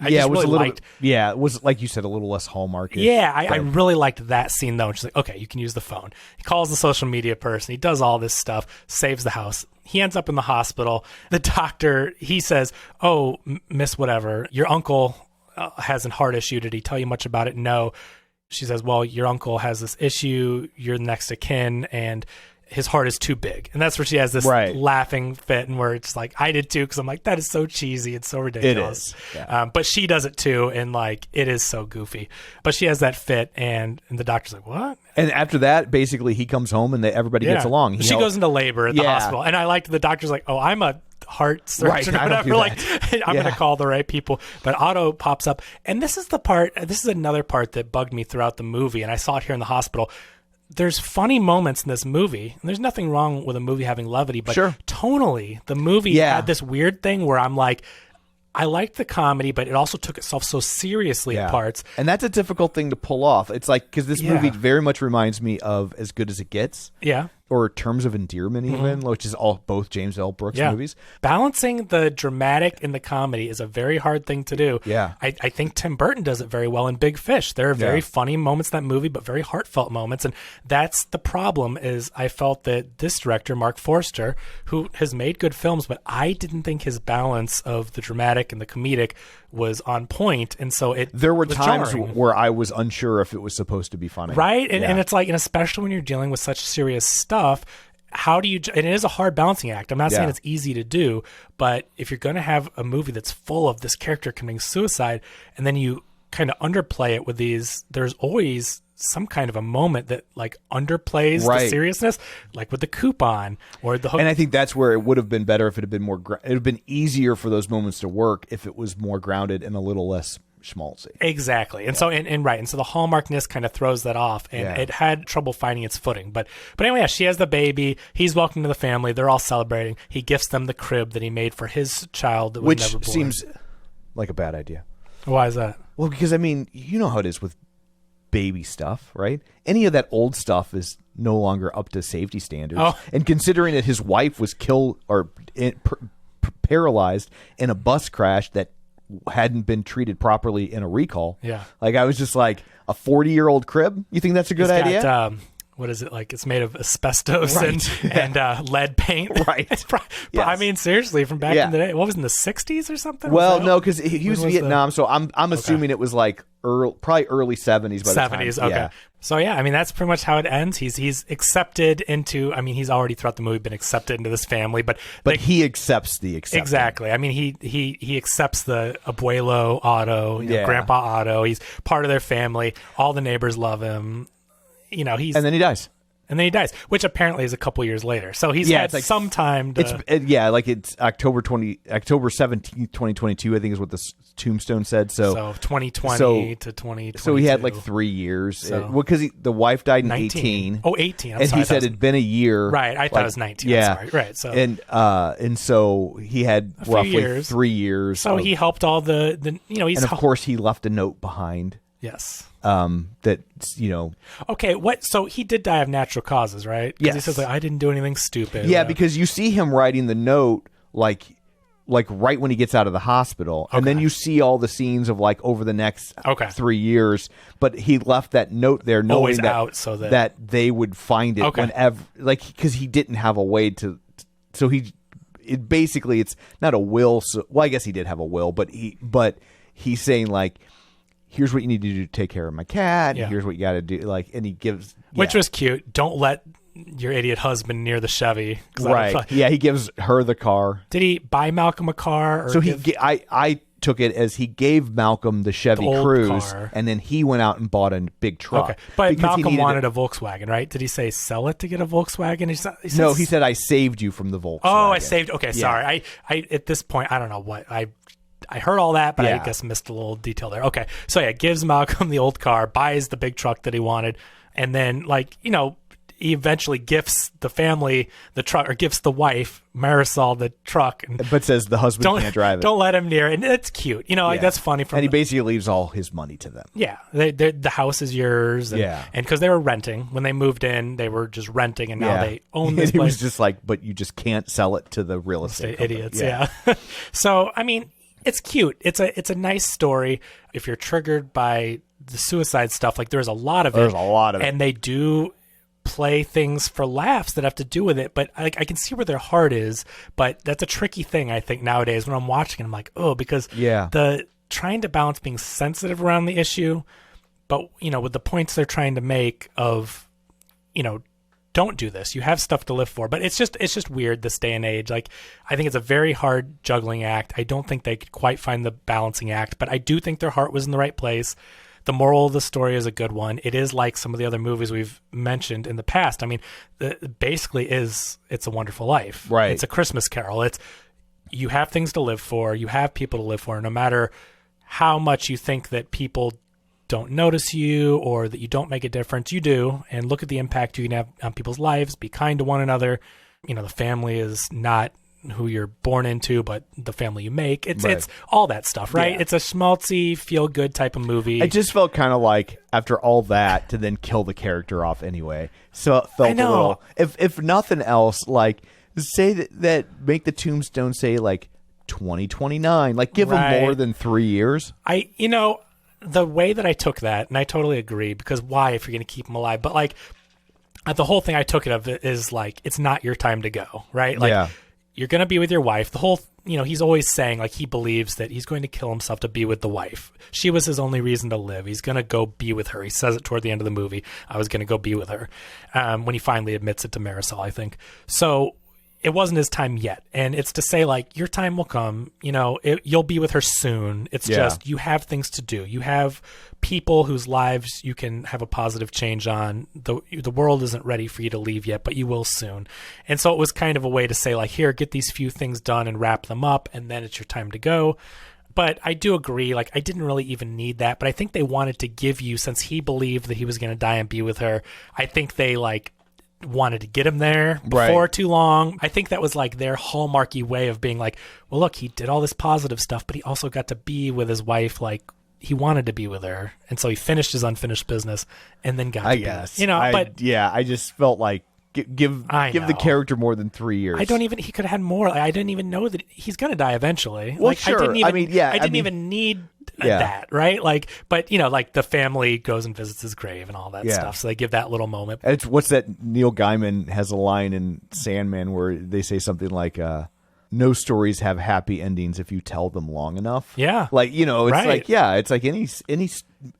just really liked...
it was, like you said, a little less Hallmark.
I really liked that scene, though. And she's like, okay, you can use the phone. He calls the social media person. He does all this stuff, saves the house. He ends up in the hospital. The doctor, he says, oh, Miss whatever, your uncle has a heart issue. Did he tell you much about it? No. She says, well, your uncle has this issue. You're next of kin, and his heart is too big. And that's where she has this laughing fit, and where it's like, I did too, because I'm like, that is so cheesy. It's so ridiculous.
It is. Yeah.
But she does it too, and like, it is so goofy. But she has that fit, and the doctor's like, what?
And after that, basically, he comes home and everybody gets along.
She goes into labor at the hospital. And I liked the doctor's like, oh, I'm a heart surgeon or whatever. Like, I'm going to call the right people. But Otto pops up. And this is another part that bugged me throughout the movie. And I saw it here in the hospital. There's funny moments in this movie, and there's nothing wrong with a movie having levity, but tonally, the movie had this weird thing where I'm like, I liked the comedy, but it also took itself so seriously at parts.
And that's a difficult thing to pull off. It's like, because this movie very much reminds me of As Good as It Gets.
Yeah.
Or Terms of Endearment, even, which is both James L. Brooks movies.
Balancing the dramatic and the comedy is a very hard thing to do.
Yeah.
I think Tim Burton does it very well in Big Fish. There are very funny moments in that movie, but very heartfelt moments. And that's the problem, is I felt that this director, Mark Forster, who has made good films, but I didn't think his balance of the dramatic and the comedic was on point. And so
there were
was
times
jarring.
where I was unsure if it was supposed to be funny.
Right? And it's like, and especially when you're dealing with such serious stuff, how do you, and it is a hard balancing act. I'm not saying it's easy to do, but if you're going to have a movie that's full of this character committing suicide, and then you kind of underplay it with there's always some kind of a moment that like underplays the seriousness, like with the coupon or the hook.
And I think that's where it would have been better if it had been more, it would have been easier for those moments to work if it was more grounded and a little less schmaltzy.
Exactly. And so and so the hallmarkness kind of throws that off, and it had trouble finding its footing. But anyway, she has the baby, he's welcome to the family, they're all celebrating. He gifts them the crib that he made for his child that was never born.
Which seems like a bad idea.
Why is that?
Well, because I mean, you know how it is with baby stuff, right? Any of that old stuff is no longer up to safety standards. And considering that his wife was killed or paralyzed in a bus crash that hadn't been treated properly in a recall.
Yeah.
Like, I was just like, a 40-year-old crib? You think that's a good idea?
Got, what is it, like? It's made of asbestos and lead paint.
Right.
But I mean, seriously, from back in the day, what was in the 60s or something?
Well, no, because he was Vietnam, so I'm assuming it was like probably early 70s by the time.
70s, okay.
Yeah.
So yeah, I mean, that's pretty much how it ends. He's accepted into, I mean, he's already throughout the movie been accepted into this family, but
he accepts the acceptance.
Exactly. I mean, he accepts the abuelo Otto, Grandpa Otto. He's part of their family. All the neighbors love him. You know, and
then he dies.
And then he dies, which apparently is a couple years later. So he's had like some time to...
It's October 17th, 2022, I think is what the tombstone said. So
2020 to 2022.
So he had like 3 years.
So,
because the wife died in 18.
Oh, 18.
And he said it'd been a year.
Right. I thought it was 19.
Yeah.
I'm sorry. Right. So,
and so he had roughly 3 years.
So he helped all the he's...
And of course he left a note behind.
Yes.
That, you know.
Okay, so he did die of natural causes, right?
Yes.
He says, like, I didn't do anything stupid.
Yeah, because you see him writing the note, like right when he gets out of the hospital. And then you see all the scenes of, like, over the next 3 years. But he left that note there knowing that they would find it whenever, like, because he didn't have a way to, so basically, it's not a will. So, well, I guess he did have a will, but he's saying, like, here's what you need to do to take care of my cat. Yeah. Here's what you got to do. Like, and he gives,
which was cute. Don't let your idiot husband near the Chevy.
Right. Yeah. He gives her the car.
Did he buy Malcolm a car? Or
so I took it as he gave Malcolm the Chevy Cruze, and then he went out and bought a big truck. Okay.
But Malcolm wanted a Volkswagen, right? Did he say sell it to get a Volkswagen?
He said I saved you from the Volkswagen.
Oh, I saved. Okay. Sorry. I at this point, I don't know what I heard all that, but I guess missed a little detail there. Okay. So yeah, gives Malcolm the old car, buys the big truck that he wanted, and then, like, you know, he eventually gifts the family the truck, or gifts the wife, Marisol, the truck.
But says the husband can't drive it.
Don't let him near it. And it's cute. You know, like, that's funny.
And he basically leaves all his money to them.
Yeah. The house is yours. And because they were renting. When they moved in, they were just renting, and now they own this place.
He was just like, but you just can't sell it to the real estate
idiots. Yeah. So, I mean, it's cute. It's a nice story. If you're triggered by the suicide stuff, like, there's a lot of it.
There's a lot of it.
And they do play things for laughs that have to do with it. But I can see where their heart is. But that's a tricky thing, I think, nowadays when I'm watching it. I'm like, because the trying to balance being sensitive around the issue, but, you know, with the points they're trying to make of, you know, don't do this. You have stuff to live for. But it's just weird this day and age. Like, I think it's a very hard juggling act. I don't think they could quite find the balancing act, but I do think their heart was in the right place. The moral of the story is a good one. It is like some of the other movies we've mentioned in the past. I mean, basically It's a Wonderful Life.
Right.
It's A Christmas Carol. You have things to live for. You have people to live for. No matter how much you think that people don't notice you or that you don't make a difference, you do. And look at the impact you can have on people's lives. Be kind to one another. The family is not who you're born into, but the family you make. It's all that stuff, right? Yeah. It's a schmaltzy, feel-good type of movie.
I just felt kind of like, after all that, to then kill the character off anyway. So it felt a little, if nothing else, like, say that make the tombstone say, like, 2029. Like, give them more than 3 years.
The way that I took that, and I totally agree, because why if you're going to keep them alive? But, like, the whole thing I took it of it is, like, it's not your time to go, right? Like, you're going to be with your wife. The whole, he's always saying, like, he believes that he's going to kill himself to be with the wife. She was his only reason to live. He's going to go be with her. He says it toward the end of the movie. I was going to go be with her, when he finally admits it to Marisol, I think. So it wasn't his time yet. And it's to say, like, your time will come, you'll be with her soon. It's just, you have things to do. You have people whose lives you can have a positive change on. The world isn't ready for you to leave yet, but you will soon. And so it was kind of a way to say, like, here, get these few things done and wrap them up, and then it's your time to go. But I do agree, like, I didn't really even need that, but I think they wanted to give you, since he believed that he was going to die and be with her, I think they, like, wanted to get him there before too long. I think that was like their hallmarky way of being like, well, look, he did all this positive stuff, but he also got to be with his wife like he wanted to be with her. And so he finished his unfinished business and then got
I just felt like give the character more than 3 years.
He could have had more. I didn't even know that he's going to die eventually.
Well, sure. I didn't
even need that, right? Like, but like the family goes and visits his grave and all that stuff. So they give that little moment.
What's that? Neil Gaiman has a line in Sandman where they say something like, no stories have happy endings if you tell them long enough.
Yeah.
Like, it's like any,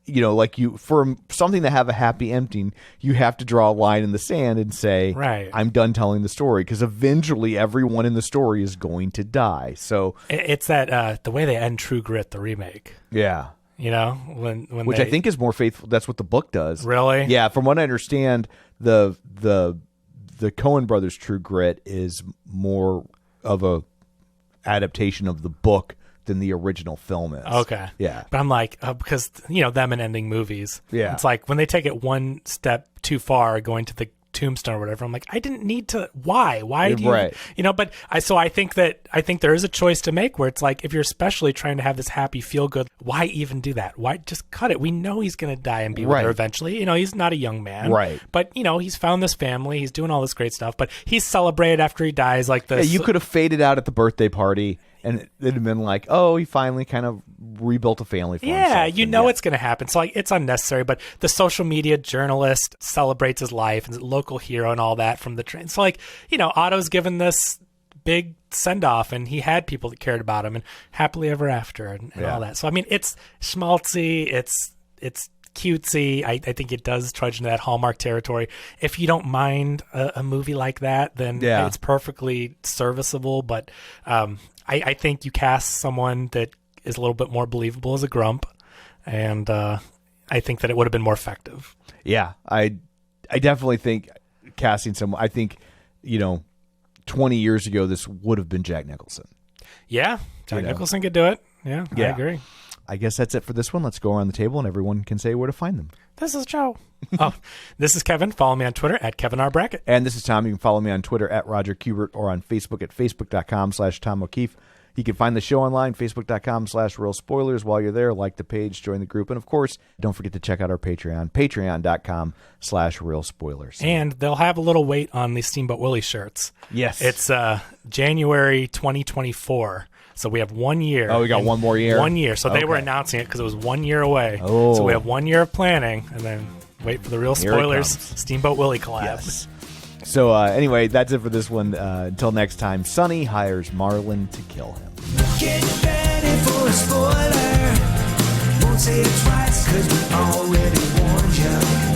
like for something to have a happy ending, you have to draw a line in the sand and say, I'm done telling the story, because eventually everyone in the story is going to die. So
it's that, the way they end True Grit, the remake.
Yeah.
Which
I think is more faithful. That's what the book does.
Really?
Yeah. From what I understand, the Coen brothers' True Grit is more of a adaptation of the book than the original film is.
Okay.
Yeah.
But I'm like, because, them and ending movies.
Yeah.
It's like when they take it one step too far, going to the tombstone or whatever, I'm like, I didn't need to. Why do you, but I think there is a choice to make where it's like, if you're especially trying to have this happy feel good, why even do that? Why just cut it? We know he's going to die and be with her eventually. He's not a young man.
Right.
But, he's found this family. He's doing all this great stuff, but he's celebrated after he dies like this.
Yeah, you could have faded out at the birthday party and it'd have been like, oh, he finally kind of rebuilt a family for himself.
Yeah, it's going to happen. So, like, it's unnecessary. But the social media journalist celebrates his life and local hero and all that from the train. So, like, Otto's given this big send-off, and he had people that cared about him, and happily ever after and all that. So, I mean, it's schmaltzy. It's cutesy. I think it does trudge into that Hallmark territory. If you don't mind a movie like that, then it's perfectly serviceable. But I think you cast someone that is a little bit more believable as a grump, and I think that it would have been more effective.
Yeah, I definitely think casting someone. I think 20 years ago this would have been Jack Nicholson.
Yeah, Jack Nicholson could do it. Yeah, I agree.
I guess that's it for this one. Let's go around the table and everyone can say where to find them.
This is Joe. This is Kevin. Follow me on Twitter at KevinRBrackett.
And this is Tom. You can follow me on Twitter at Roger Kubert or on Facebook at facebook.com/Tom O'Keefe. You can find the show online, facebook.com/Real Spoilers. While you're there, like the page, join the group. And, of course, don't forget to check out our Patreon, patreon.com/Real Spoilers.
And they'll have a little wait on the Steamboat Willie shirts.
Yes.
It's January 2024. So we have 1 year.
Oh, we got one more year?
1 year. So they were announcing it because it was 1 year away.
Oh.
So we have 1 year of planning, and then wait for the Real Spoilers Steamboat Willie collab. Yes.
So anyway, that's it for this one. Until next time, Sonny hires Marlin to kill him.
Get ready for a spoiler. Won't say it twice, 'cause we already warned you.